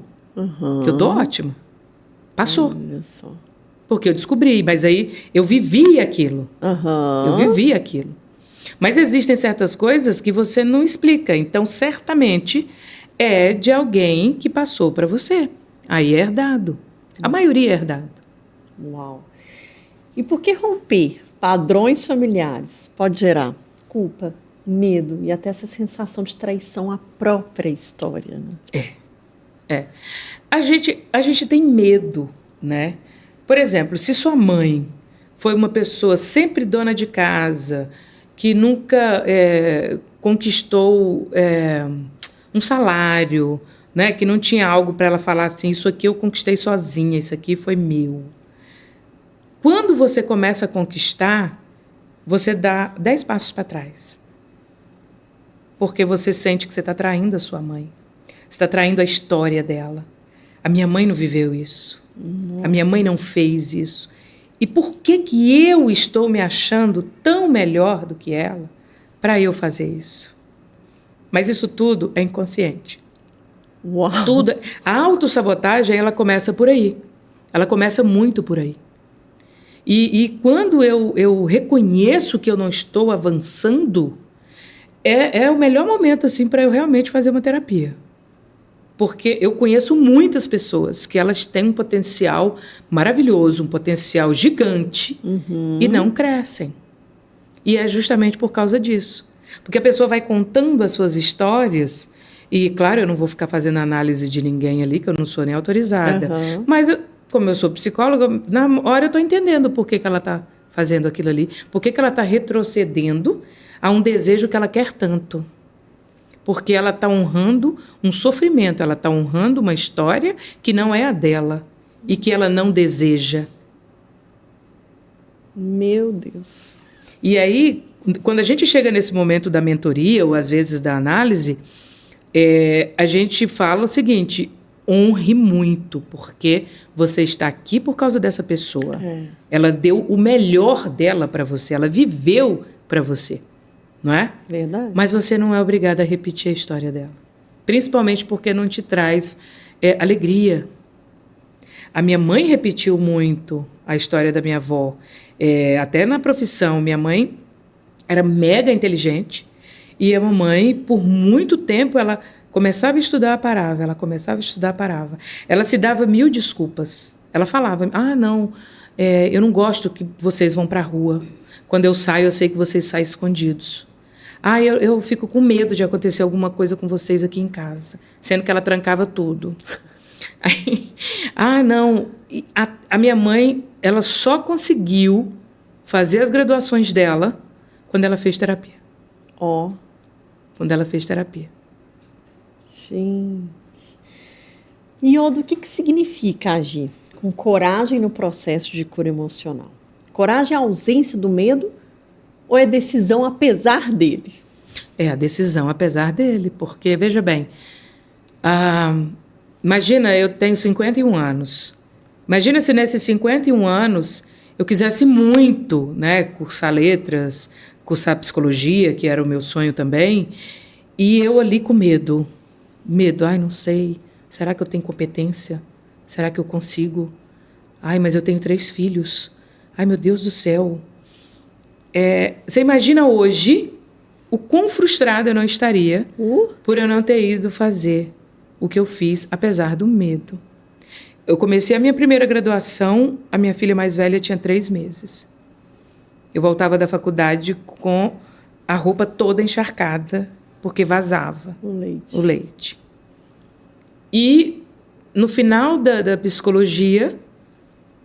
Speaker 3: que eu tô ótima. Passou.
Speaker 2: Olha só.
Speaker 3: Porque eu descobri, mas aí eu vivi aquilo. Eu vivi aquilo. Mas existem certas coisas que você não explica, então certamente é de alguém que passou para você. Aí é herdado. A maioria é herdado.
Speaker 2: Uau! E por que romper padrões familiares pode gerar culpa, Medo e até essa sensação de traição à própria história, né?
Speaker 3: É. A gente tem medo, né? Por exemplo, se sua mãe foi uma pessoa sempre dona de casa, que nunca conquistou um salário, né? Que não tinha algo para ela falar assim, isso aqui eu conquistei sozinha, isso aqui foi meu. Quando você começa a conquistar, você dá 10 passos para trás. Porque você sente que você está traindo a sua mãe. Você está traindo a história dela. A minha mãe não viveu isso. Nossa. A minha mãe não fez isso. E por que eu estou me achando tão melhor do que ela para eu fazer isso? Mas isso tudo é inconsciente.
Speaker 2: Uau.
Speaker 3: Tudo. A autossabotagem, ela começa por aí. Ela começa muito por aí. E quando eu reconheço que eu não estou avançando, é o melhor momento assim, para eu realmente fazer uma terapia. Porque eu conheço muitas pessoas que elas têm um potencial maravilhoso, um potencial gigante, e não crescem. E é justamente por causa disso. Porque a pessoa vai contando as suas histórias, e claro, eu não vou ficar fazendo análise de ninguém ali, que eu não sou nem autorizada. Mas, como eu sou psicóloga, na hora eu estou entendendo por que ela está fazendo aquilo ali, por que ela está retrocedendo a um desejo que ela quer tanto. Porque ela está honrando um sofrimento, ela está honrando uma história que não é a dela e que ela não deseja.
Speaker 2: Meu Deus.
Speaker 3: E aí, quando a gente chega nesse momento da mentoria ou às vezes da análise, a gente fala o seguinte: honre muito, porque você está aqui por causa dessa pessoa. Ela deu o melhor dela para você, ela viveu para você. Não é?
Speaker 2: Verdade.
Speaker 3: Mas você não é obrigada a repetir a história dela. Principalmente porque não te traz alegria. A minha mãe repetiu muito a história da minha avó. Até na profissão, minha mãe era mega inteligente. E a mamãe, por muito tempo, ela começava a estudar, parava. Ela começava a estudar, parava. Ela se dava 1000 desculpas. Ela falava, não, eu não gosto que vocês vão para a rua. Quando eu saio, eu sei que vocês saem escondidos. Eu fico com medo de acontecer alguma coisa com vocês aqui em casa. Sendo que ela trancava tudo. Não. A minha mãe, ela só conseguiu fazer as graduações dela quando ela fez terapia. Quando ela fez terapia.
Speaker 2: Gente. E, Odo, o que significa agir com coragem no processo de cura emocional? Coragem é a ausência do medo ou é decisão apesar dele?
Speaker 3: É a decisão apesar dele, porque, veja bem, imagina, eu tenho 51 anos. Imagina se nesses 51 anos eu quisesse muito, né, cursar letras, cursar psicologia, que era o meu sonho também, e eu ali com medo. Medo, não sei, será que eu tenho competência? Será que eu consigo? Mas eu tenho 3 filhos. Meu Deus do céu. Você imagina hoje o quão frustrada eu não estaria por eu não ter ido fazer o que eu fiz, apesar do medo. Eu comecei a minha primeira graduação, a minha filha mais velha tinha 3 meses. Eu voltava da faculdade com a roupa toda encharcada, porque vazava o leite. E no final da psicologia,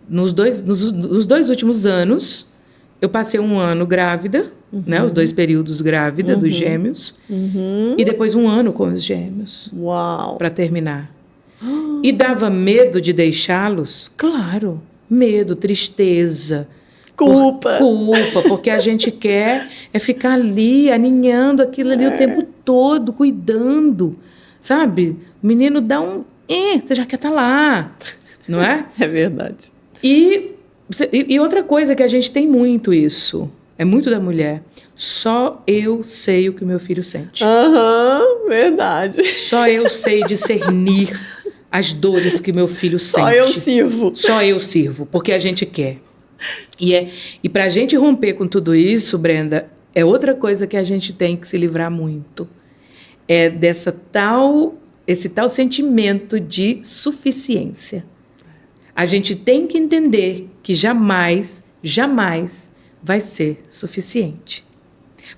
Speaker 3: nos dois últimos anos, eu passei 1 ano grávida, né, os 2 períodos grávida dos gêmeos, e depois 1 ano com os gêmeos, para terminar. E dava medo de deixá-los? Claro, medo, tristeza,
Speaker 2: culpa,
Speaker 3: porque a gente quer ficar ali, aninhando aquilo ali o tempo todo, cuidando, sabe? O menino dá você já quer estar lá, não é?
Speaker 2: É verdade.
Speaker 3: E outra coisa que a gente tem muito isso, é muito da mulher, só eu sei o que o meu filho sente.
Speaker 2: Verdade.
Speaker 3: Só eu sei discernir as dores que meu filho sente.
Speaker 2: Só eu sirvo.
Speaker 3: Só eu sirvo, porque a gente quer. E para a gente romper com tudo isso, Brenda, é outra coisa que a gente tem que se livrar muito. É esse tal sentimento de suficiência. A gente tem que entender que jamais vai ser suficiente.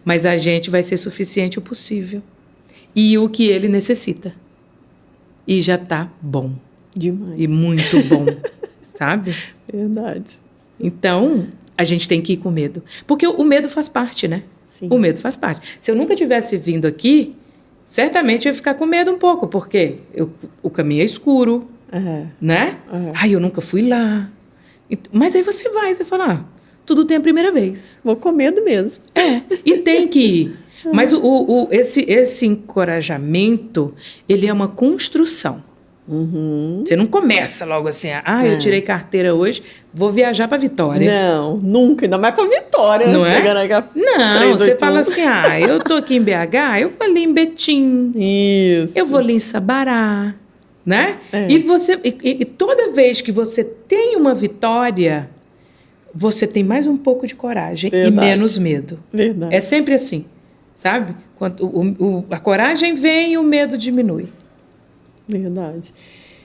Speaker 3: Mas a gente vai ser suficiente o possível. E o que ele necessita. E já tá bom.
Speaker 2: Demais.
Speaker 3: E muito bom, sabe?
Speaker 2: Verdade.
Speaker 3: Então, a gente tem que ir com medo. Porque o medo faz parte, né?
Speaker 2: Sim.
Speaker 3: O medo faz parte. Se eu nunca tivesse vindo aqui, certamente eu ia ficar com medo um pouco, porque o caminho é escuro, né? Ai, eu nunca fui lá. Mas aí você fala, tudo tem a primeira vez.
Speaker 2: Vou com medo mesmo.
Speaker 3: E tem que ir. Mas esse encorajamento, ele é uma construção. Você não começa logo assim, eu tirei carteira hoje, vou viajar para Vitória.
Speaker 2: Não, nunca, ainda mais para Vitória.
Speaker 3: Não é? Não, você
Speaker 2: 381.
Speaker 3: fala assim, eu tô aqui em BH, eu vou ali em Betim.
Speaker 2: Isso.
Speaker 3: Eu vou ali em Sabará, né?
Speaker 2: É.
Speaker 3: E toda vez que você tem uma vitória, você tem mais um pouco de coragem
Speaker 2: Verdade.
Speaker 3: e menos medo.
Speaker 2: Verdade.
Speaker 3: É sempre assim, sabe? Quando a coragem vem, o medo diminui.
Speaker 2: Verdade.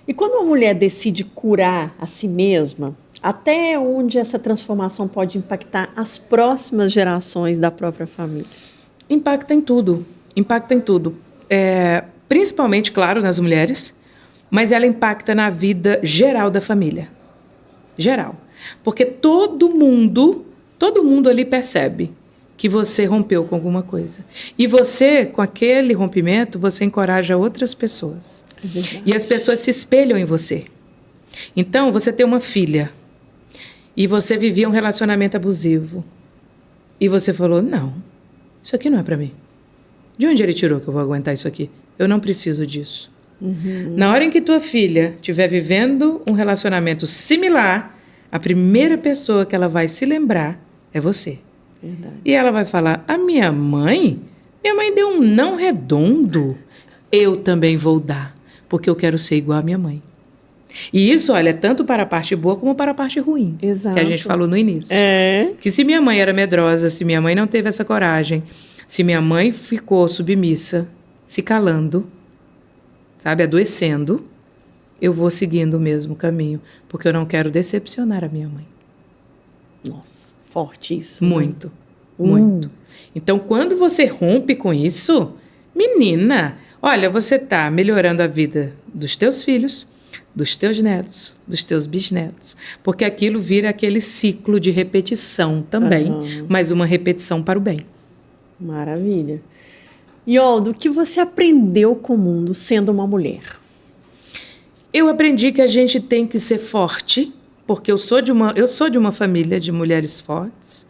Speaker 2: E quando uma mulher decide curar a si mesma, até onde essa transformação pode impactar as próximas gerações da própria família?
Speaker 3: Impacta em tudo. Impacta em tudo. Principalmente, claro, nas mulheres, mas ela impacta na vida geral da família. Geral. Porque todo mundo ali percebe que você rompeu com alguma coisa. E você, com aquele rompimento, você encoraja outras pessoas. E as pessoas se espelham em você. Então, você tem uma filha e você vivia um relacionamento abusivo. E você falou, não, isso aqui não é para mim. De onde ele tirou que eu vou aguentar isso aqui? Eu não preciso disso. Na hora em que tua filha estiver vivendo um relacionamento similar, a primeira pessoa que ela vai se lembrar é você.
Speaker 2: Verdade.
Speaker 3: E ela vai falar, minha mãe deu um não redondo. Eu também vou dar, porque eu quero ser igual à minha mãe. E isso, olha, tanto para a parte boa como para a parte ruim.
Speaker 2: Exato.
Speaker 3: Que a gente falou no início.
Speaker 2: É.
Speaker 3: Que se minha mãe era medrosa, se minha mãe não teve essa coragem, se minha mãe ficou submissa, se calando, sabe, adoecendo, eu vou seguindo o mesmo caminho, porque eu não quero decepcionar a minha mãe.
Speaker 2: Nossa, forte isso. Né?
Speaker 3: Muito, muito. Então, quando você rompe com isso, menina, olha, você está melhorando a vida dos teus filhos, dos teus netos, dos teus bisnetos, porque aquilo vira aquele ciclo de repetição também, mas uma repetição para o bem.
Speaker 2: Maravilha. Iolda, o que você aprendeu com o mundo sendo uma mulher?
Speaker 3: Eu aprendi que a gente tem que ser forte, porque eu sou de uma família de mulheres fortes,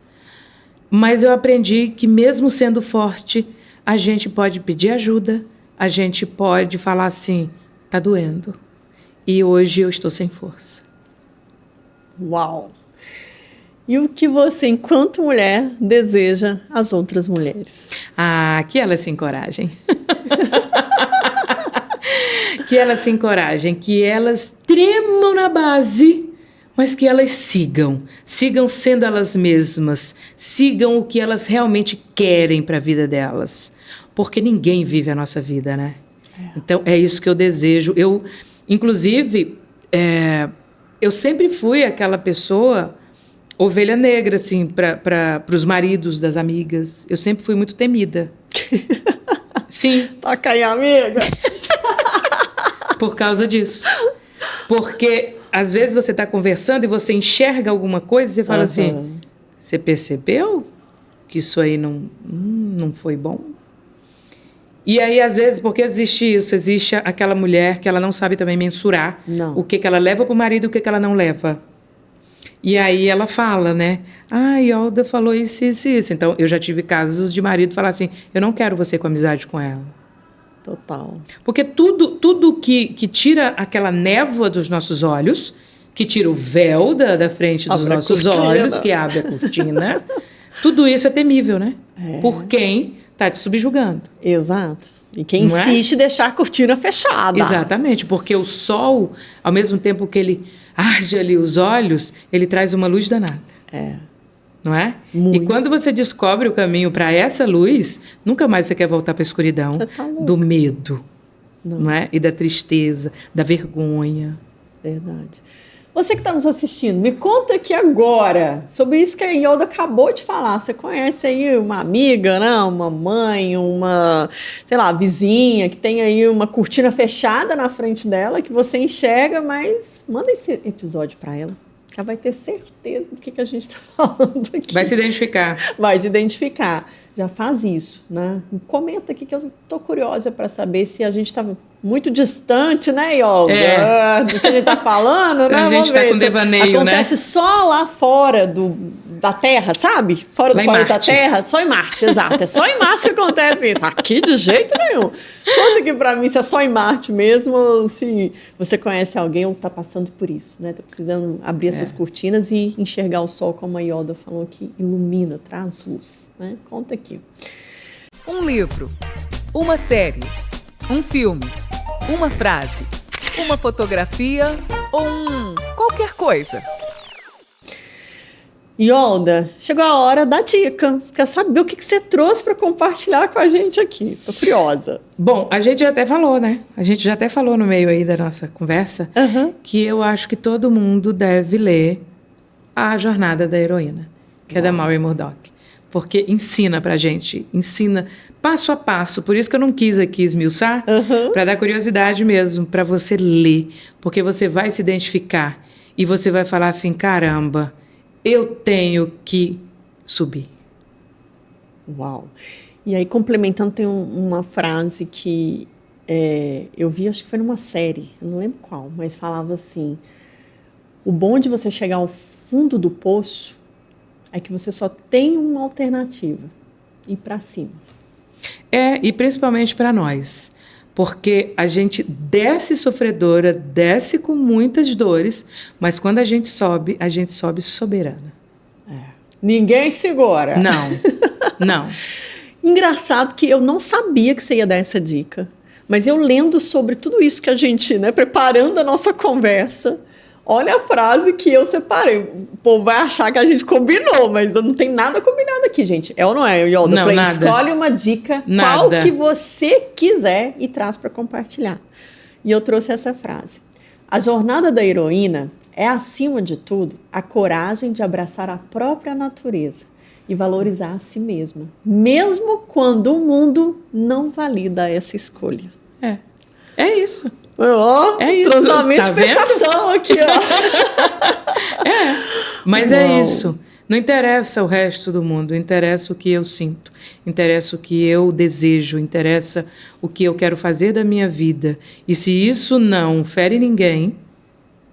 Speaker 3: mas eu aprendi que mesmo sendo forte, a gente pode pedir ajuda, a gente pode falar assim, tá doendo, e hoje eu estou sem força.
Speaker 2: Uau! E o que você, enquanto mulher, deseja às outras mulheres?
Speaker 3: Que elas se encorajem. Que elas se encorajem, que elas tremam na base, mas que elas sigam sendo elas mesmas, sigam o que elas realmente querem para a vida delas, porque ninguém vive a nossa vida, né? Então, é isso que eu desejo. Inclusive, eu sempre fui aquela pessoa, ovelha negra, assim, para os maridos das amigas. Eu sempre fui muito temida. Sim.
Speaker 2: Toca aí, amiga.
Speaker 3: Por causa disso. Porque, às vezes, você está conversando e você enxerga alguma coisa e você fala assim, você percebeu que isso aí não foi bom? E aí, às vezes, porque existe aquela mulher que ela não sabe também mensurar o que ela leva para o marido e o que ela não leva. E aí ela fala, né? Iolda falou isso, isso, isso. Então, eu já tive casos de marido falar assim, eu não quero você com amizade com ela.
Speaker 2: Total.
Speaker 3: Porque tudo que tira aquela névoa dos nossos olhos, que tira o véu da frente dos nossos olhos, que abre a cortina, tudo isso é temível, né? Por quem está te subjugando.
Speaker 2: Exato. E quem insiste em deixar a cortina fechada.
Speaker 3: Exatamente, porque o sol, ao mesmo tempo que ele arde ali os olhos, ele traz uma luz danada. Não é?
Speaker 2: Muito.
Speaker 3: E quando você descobre o caminho para essa luz, nunca mais você quer voltar para a escuridão do medo, não é? E da tristeza, da vergonha.
Speaker 2: Verdade. Você que está nos assistindo, me conta aqui agora sobre isso que a Iolda acabou de falar. Você conhece aí uma amiga, né? Uma mãe, uma, sei lá, vizinha que tem aí uma cortina fechada na frente dela que você enxerga, mas manda esse episódio para ela. Que ela vai ter certeza do que a gente está falando aqui.
Speaker 3: Vai se identificar.
Speaker 2: Vai se identificar. Já faz isso, né? Comenta aqui que eu tô curiosa para saber se a gente está muito distante, né, Iolda? Do que a gente tá falando, né?
Speaker 3: A gente tá com devaneio,
Speaker 2: acontece só lá fora da Terra, sabe? Fora do planeta Terra, só em Marte, exato. É só em Marte que acontece isso. Aqui de jeito nenhum. Conta aqui pra mim se é só em Marte mesmo, ou se você conhece alguém ou tá passando por isso, né? Tá precisando abrir essas cortinas e enxergar o sol, como a Iolda falou, que ilumina, traz luz, né? Conta aqui.
Speaker 1: Um livro, uma série, um filme, uma frase, uma fotografia ou qualquer coisa.
Speaker 2: Iolda, chegou a hora da dica. Quer saber o que você trouxe para compartilhar com a gente aqui? Tô curiosa.
Speaker 3: Bom, a gente já até falou, né? A gente já até falou no meio aí da nossa conversa que eu acho que todo mundo deve ler A Jornada da Heroína, que é da Maureen Murdock. Porque ensina pra gente, ensina passo a passo. Por isso que eu não quis aqui esmiuçar, para dar curiosidade mesmo, para você ler. Porque você vai se identificar e você vai falar assim, caramba, eu tenho que subir.
Speaker 2: Uau! E aí, complementando, tem uma frase que eu vi, acho que foi numa série, eu não lembro qual, mas falava assim, o bom de você chegar ao fundo do poço é que você só tem uma alternativa, ir para cima.
Speaker 3: E principalmente para nós, porque a gente desce sofredora, desce com muitas dores, mas quando a gente sobe soberana.
Speaker 2: Ninguém segura.
Speaker 3: Não.
Speaker 2: Engraçado que eu não sabia que você ia dar essa dica, mas eu lendo sobre tudo isso que a gente, né, preparando a nossa conversa, olha a frase que eu separei. O povo vai achar que a gente combinou, mas não tem nada combinado aqui, gente. É ou não é, Iolda?
Speaker 3: Não, nada.
Speaker 2: Escolhe uma dica, qual que você quiser e traz para compartilhar. E eu trouxe essa frase. A jornada da heroína é, acima de tudo, a coragem de abraçar a própria natureza e valorizar a si mesma, mesmo quando o mundo não valida essa escolha.
Speaker 3: É isso.
Speaker 2: É isso. Trozamento de pensação aqui, ó.
Speaker 3: Mas é isso. Não interessa o resto do mundo, interessa o que eu sinto, interessa o que eu desejo, interessa o que eu quero fazer da minha vida. E se isso não fere ninguém,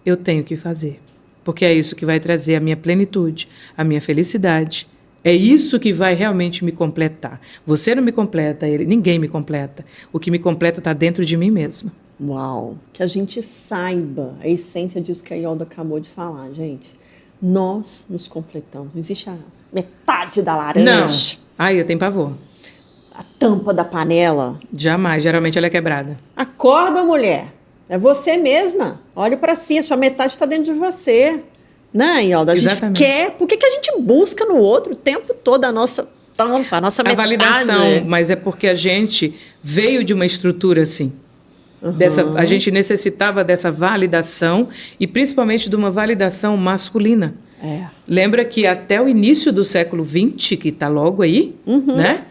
Speaker 3: eu tenho que fazer. Porque é isso que vai trazer a minha plenitude, a minha felicidade. É isso que vai realmente me completar. Você não me completa, ninguém me completa. O que me completa está dentro de mim mesma.
Speaker 2: Uau! Que a gente saiba a essência disso que a Iolda acabou de falar, gente. Nós nos completamos. Não existe a metade da laranja.
Speaker 3: Não. Eu tenho pavor.
Speaker 2: A tampa da panela.
Speaker 3: Jamais. Geralmente ela é quebrada.
Speaker 2: Acorda, mulher. É você mesma. Olha para si. A sua metade está dentro de você. Né, Iolda? A gente quer... Por que a gente busca no outro o tempo todo a nossa tampa, a nossa metade?
Speaker 3: A validação. Mas é porque a gente veio de uma estrutura assim. A gente necessitava dessa validação e principalmente de uma validação masculina. Lembra que até o início do século XX, que está logo aí, né?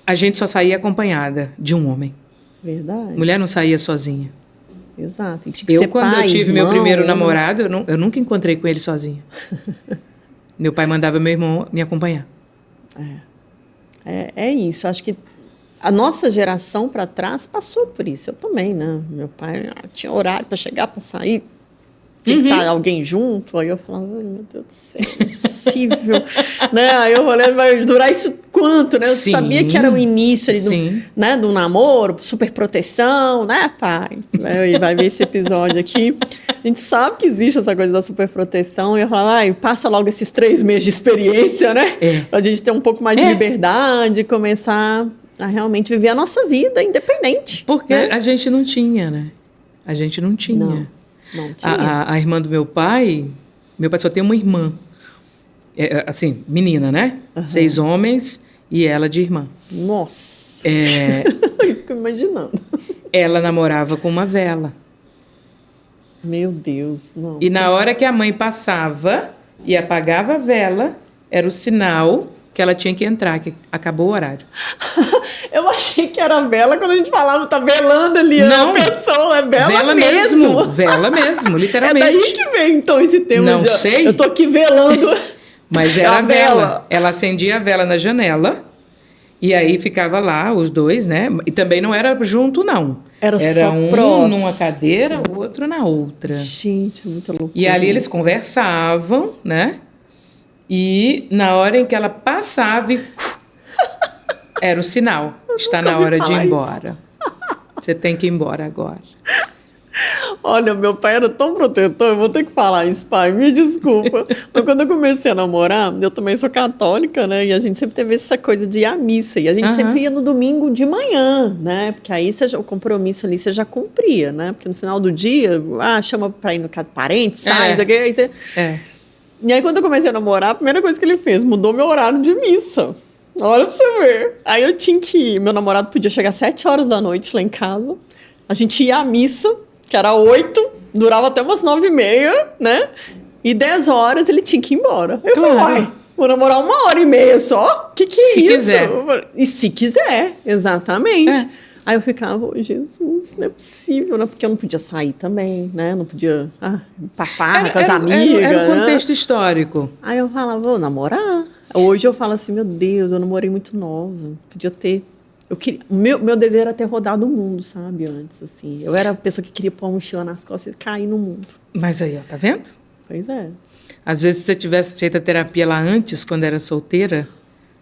Speaker 3: A gente só saía acompanhada de um homem.
Speaker 2: Verdade.
Speaker 3: Mulher não saía sozinha.
Speaker 2: Exato.
Speaker 3: Quando eu tive meu primeiro namorado, eu nunca encontrei com ele sozinha. Meu pai mandava meu irmão me acompanhar.
Speaker 2: É isso. Acho que a nossa geração para trás passou por isso. Eu também, né? Meu pai tinha horário para chegar, para sair. Tinha que estar alguém junto. Aí eu falava, ai, meu Deus do céu, não é possível. Né? Aí eu falei, vai durar isso quanto? Né? Eu sabia que era o início ali do namoro, super proteção, né, pai? Aí vai ver esse episódio aqui. A gente sabe que existe essa coisa da super proteção. E eu falava, passa logo esses 3 meses de experiência, né? Pra gente ter um pouco mais de liberdade, começar a realmente viver a nossa vida independente.
Speaker 3: Porque a gente não tinha, né? A gente não tinha.
Speaker 2: Não tinha.
Speaker 3: A irmã do meu pai só tem uma irmã. Assim, menina, né? 6 homens e ela de irmã.
Speaker 2: Nossa! Eu fico imaginando.
Speaker 3: Ela namorava com uma vela.
Speaker 2: Meu Deus, não.
Speaker 3: E na hora que a mãe passava e apagava a vela, era o sinal que ela tinha que entrar, que acabou o horário.
Speaker 2: Eu achei que era vela quando a gente falava, tá velando ali
Speaker 3: Não.
Speaker 2: a pessoa, é vela,
Speaker 3: Vela mesmo, vela mesmo, literalmente.
Speaker 2: É daí que vem, então, esse termo.
Speaker 3: Não sei.
Speaker 2: Eu tô aqui velando.
Speaker 3: Mas
Speaker 2: É
Speaker 3: era
Speaker 2: a
Speaker 3: a vela. Ela acendia a vela na janela e aí ficava lá os dois, né? E também não era junto, não.
Speaker 2: Era só
Speaker 3: um
Speaker 2: próximo.
Speaker 3: numa cadeira, o outro na outra.
Speaker 2: Gente, é muita loucura.
Speaker 3: E ali eles conversavam, né? E na hora em que ela passava, era o sinal. Está na hora de ir embora. Você tem que ir embora agora.
Speaker 2: Olha, meu pai era tão protetor, eu vou ter que falar isso, pai, me desculpa. Mas quando eu comecei a namorar, eu também sou católica, né? E a gente sempre teve essa coisa de ir à missa. E a gente sempre ia no domingo de manhã, né? Porque aí o compromisso ali você já cumpria, né? Porque no final do dia, chama pra ir no casa de parentes, sai, aí você... E aí quando eu comecei a namorar, a primeira coisa que ele fez, mudou meu horário de missa. Olha pra você ver. Aí eu tinha que ir, meu namorado podia chegar às 7 horas da noite lá em casa. A gente ia à missa, que era 8, durava até umas 9h30, né? E 10 horas ele tinha que ir embora. Eu falei, uai, vou namorar 1h30 só? Que é isso?
Speaker 3: Se quiser.
Speaker 2: E se quiser, exatamente. Aí eu ficava, Jesus, não é possível, né? Porque eu não podia sair também, né? Não podia papar com as amigas.
Speaker 3: Era um contexto histórico.
Speaker 2: Aí eu falava, vou namorar. Hoje eu falo assim, meu Deus, eu namorei muito nova. Podia ter... Meu desejo era ter rodado o mundo, sabe? Antes, assim. Eu era a pessoa que queria pôr uma mochila nas costas e cair no mundo.
Speaker 3: Mas aí, ó, tá vendo?
Speaker 2: Pois é.
Speaker 3: Às vezes, se você tivesse feito a terapia lá antes, quando era solteira...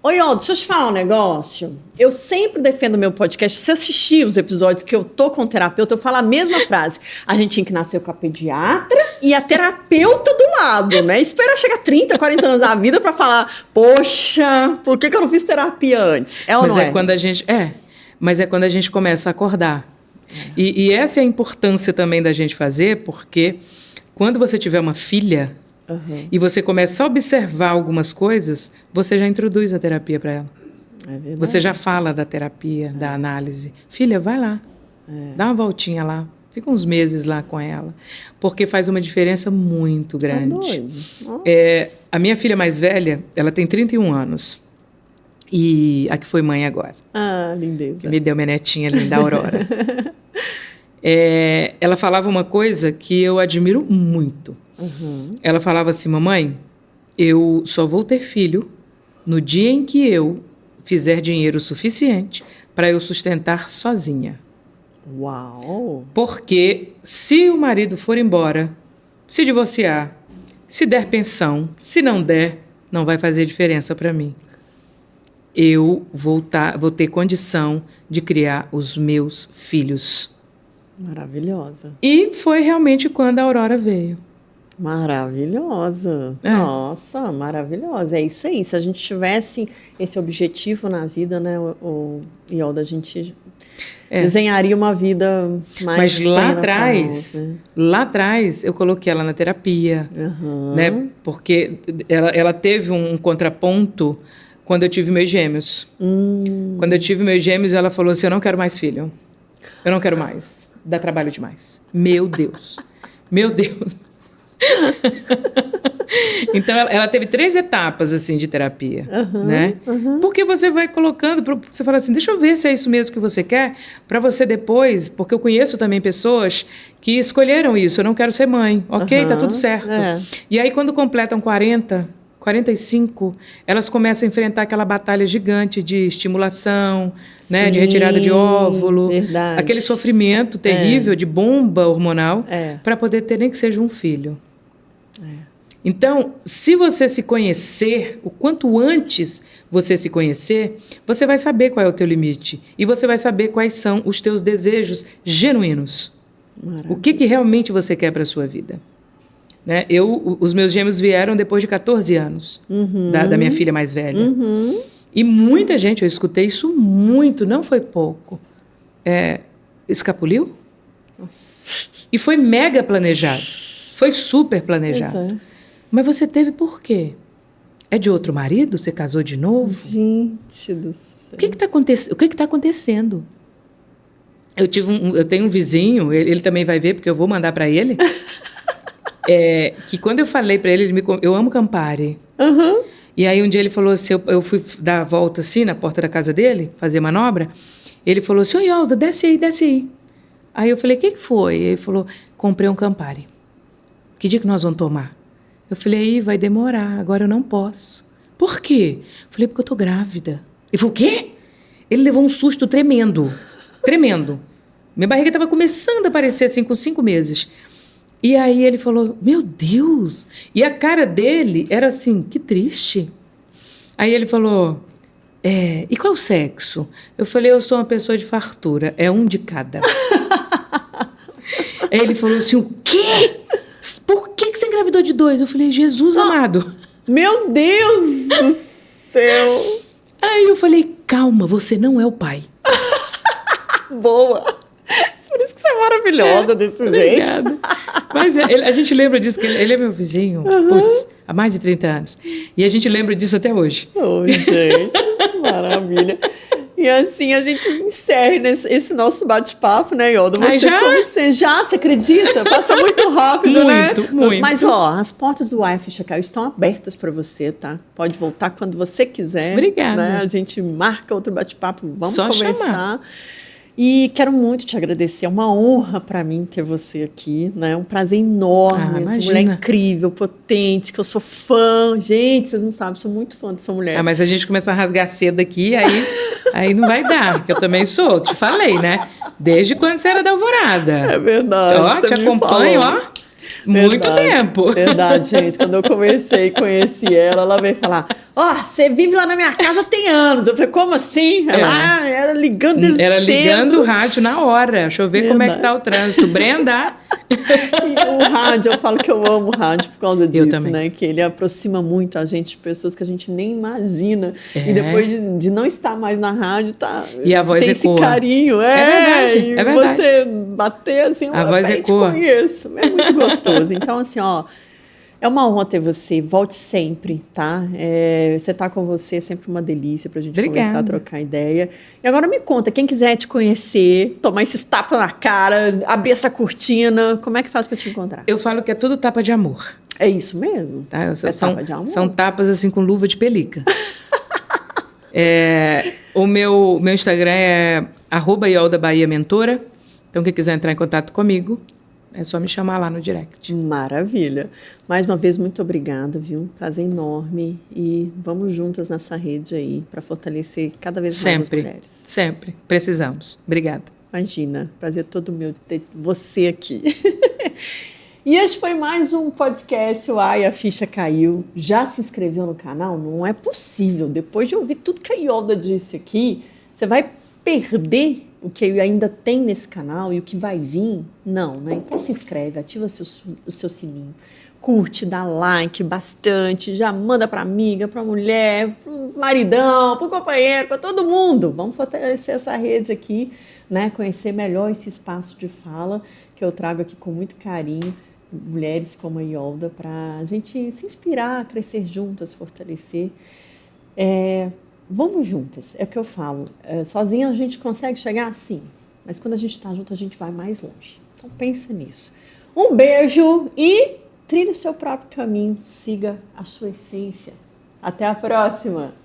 Speaker 2: Oi, ó, deixa eu te falar um negócio. Eu sempre defendo meu podcast. Se você assistir os episódios que eu tô com o terapeuta, eu falo a mesma frase. A gente tinha que nascer com a pediatra e a terapeuta do lado, né? Esperar chegar 30, 40 anos da vida pra falar, poxa, por que eu não fiz terapia antes? É ou
Speaker 3: mas
Speaker 2: não
Speaker 3: é quando a gente... mas é quando a gente começa a acordar. E essa é a importância também da gente fazer, porque quando você tiver uma filha... E você começa a observar algumas coisas, você já introduz a terapia para ela.
Speaker 2: É verdade.
Speaker 3: Você já fala da terapia, da análise. Filha, vai lá, dá uma voltinha lá, fica uns meses lá com ela, porque faz uma diferença muito grande.
Speaker 2: Tá doido. Nossa.
Speaker 3: A minha filha mais velha, ela tem 31 anos, e a que foi mãe agora.
Speaker 2: Ah, lindeza.
Speaker 3: Que me deu minha netinha linda, Aurora. Ela falava uma coisa que eu admiro muito. Ela falava assim, mamãe, eu só vou ter filho no dia em que eu fizer dinheiro suficiente para eu sustentar sozinha.
Speaker 2: Uau!
Speaker 3: Porque se o marido for embora, se divorciar, se der pensão, se não der, não vai fazer diferença para mim. Eu vou ter condição de criar os meus filhos.
Speaker 2: Maravilhosa.
Speaker 3: E foi realmente quando a Aurora veio.
Speaker 2: Maravilhosa. Nossa, maravilhosa. É isso aí. Se a gente tivesse esse objetivo na vida, né, Iolda, a gente desenharia uma vida mais
Speaker 3: Mas lá atrás, eu coloquei ela na terapia, né? Porque ela teve um contraponto quando eu tive meus gêmeos. Quando eu tive meus gêmeos, ela falou assim, eu não quero mais filho. Eu não quero mais. Dá trabalho demais. Meu Deus. Meu Deus. Então ela teve 3 etapas assim de terapia, né? Porque você vai colocando, você fala assim, deixa eu ver se é isso mesmo que você quer, para você depois, porque eu conheço também pessoas que escolheram isso, eu não quero ser mãe, ok, tá tudo certo. E aí quando completam 40, 45, elas começam a enfrentar aquela batalha gigante de estimulação, né,
Speaker 2: Sim,
Speaker 3: de retirada de óvulo,
Speaker 2: verdade.
Speaker 3: aquele sofrimento terrível de bomba hormonal, para poder ter nem que seja um filho. Então, se você se conhecer, o quanto antes você se conhecer, você vai saber qual é o teu limite e você vai saber quais são os teus desejos genuínos. O que realmente você quer para a sua vida. Né? Os meus gêmeos vieram depois de 14 anos da minha filha mais velha. E muita gente, eu escutei isso muito, não foi pouco. Escapuliu?
Speaker 2: Nossa.
Speaker 3: E foi mega planejado. Foi super planejado. Mas você teve por quê? É de outro marido? Você casou de novo?
Speaker 2: Gente do céu.
Speaker 3: O que está acontecendo? Eu tenho um vizinho, ele também vai ver, porque eu vou mandar para ele, que quando eu falei para ele, eu amo Campari.
Speaker 2: Uhum.
Speaker 3: E aí um dia ele falou assim, eu fui dar a volta assim na porta da casa dele, fazer manobra, ele falou assim, ô Iolda, desce aí, desce aí. Aí eu falei, o que foi? Ele falou, comprei um Campari. Que dia que nós vamos tomar? Eu falei, aí vai demorar, agora eu não posso. Por quê? Eu falei, porque eu tô grávida. Ele falou, o quê? Ele levou um susto tremendo, tremendo. Minha barriga estava começando a aparecer assim com 5 meses. E aí ele falou, meu Deus! E a cara dele era assim, que triste. Aí ele falou, e qual o sexo? Eu falei, eu sou uma pessoa de fartura, é um de cada. Aí ele falou assim, o quê? Por que você engravidou de 2? Eu falei, Jesus amado.
Speaker 2: Meu Deus do céu!
Speaker 3: Aí eu falei, calma, você não é o pai.
Speaker 2: Boa! Por isso que você é maravilhosa desse jeito.
Speaker 3: Obrigada. Mas a gente lembra disso, que ele é meu vizinho, putz, há mais de 30 anos. E a gente lembra disso até hoje.
Speaker 2: Oi, gente, maravilha. E assim a gente encerra esse nosso bate-papo, né, Iolda? Você acredita? Passa muito rápido, né?
Speaker 3: Muito.
Speaker 2: Mas, as portas do Ficha Caiu estão abertas para você, tá? Pode voltar quando você quiser.
Speaker 3: Obrigada.
Speaker 2: Né? A gente marca outro bate-papo, vamos
Speaker 3: Só
Speaker 2: conversar.
Speaker 3: chamar.
Speaker 2: E quero muito te agradecer, é uma honra para mim ter você aqui, né? Um prazer enorme, essa mulher incrível, potente, que eu sou fã. Gente, vocês não sabem, sou muito fã dessa mulher.
Speaker 3: Mas a gente começa a rasgar cedo aqui, aí não vai dar, que eu também sou, te falei, né? Desde quando você era da Alvorada.
Speaker 2: É verdade.
Speaker 3: Ó, te acompanho, muito tempo.
Speaker 2: Verdade, gente. Quando eu conheci ela veio falar, você vive lá na minha casa tem anos. Eu falei, como assim? Ela era ligando desde cedo.
Speaker 3: Era ligando o rádio na hora. Deixa eu ver como é que tá o trânsito. Brenda!
Speaker 2: O rádio, eu falo que eu amo o rádio por causa disso,
Speaker 3: eu também.
Speaker 2: né? Que ele aproxima muito a gente de pessoas que a gente nem imagina. E depois de não estar mais na rádio,
Speaker 3: e a voz
Speaker 2: tem
Speaker 3: ecoa.
Speaker 2: Esse carinho.
Speaker 3: É verdade.
Speaker 2: Você bater assim,
Speaker 3: a voz ecoa.
Speaker 2: Te conheço. É muito gostoso. Então, assim, é uma honra ter você. Volte sempre, tá? Você tá com você é sempre uma delícia pra gente conversar, trocar ideia. E agora me conta, quem quiser te conhecer, tomar esses tapas na cara, abrir essa cortina, como é que faz pra te encontrar?
Speaker 3: Eu falo que é tudo tapa de amor.
Speaker 2: É isso mesmo?
Speaker 3: Tá?
Speaker 2: Tapa de amor?
Speaker 3: São tapas assim com luva de pelica. O meu Instagram é @IoldaBahiaMentora. Então, quem quiser entrar em contato comigo, é só me chamar lá no direct.
Speaker 2: Maravilha. Mais uma vez, muito obrigada, viu? Prazer enorme. E vamos juntas nessa rede aí para fortalecer cada vez mais as mulheres.
Speaker 3: Sempre. Precisamos. Obrigada.
Speaker 2: Imagina. Prazer todo meu de ter você aqui. E este foi mais um podcast. A Ficha Caiu. Já se inscreveu no canal? Não é possível. Depois de ouvir tudo que a Iolda disse aqui, você vai perder o que ainda tem nesse canal e o que vai vir? Não, né? Então se inscreve, ativa o seu sininho, curte, dá like bastante, já manda para amiga, para mulher, para o maridão, para o companheiro, para todo mundo. Vamos fortalecer essa rede aqui, né? Conhecer melhor esse espaço de fala que eu trago aqui com muito carinho, mulheres como a Iolda, para a gente se inspirar, crescer juntas, fortalecer. Vamos juntas, é o que eu falo. Sozinha a gente consegue chegar? Sim. Mas quando a gente está junto, a gente vai mais longe. Então pensa nisso. Um beijo e trilhe o seu próprio caminho. Siga a sua essência. Até a próxima!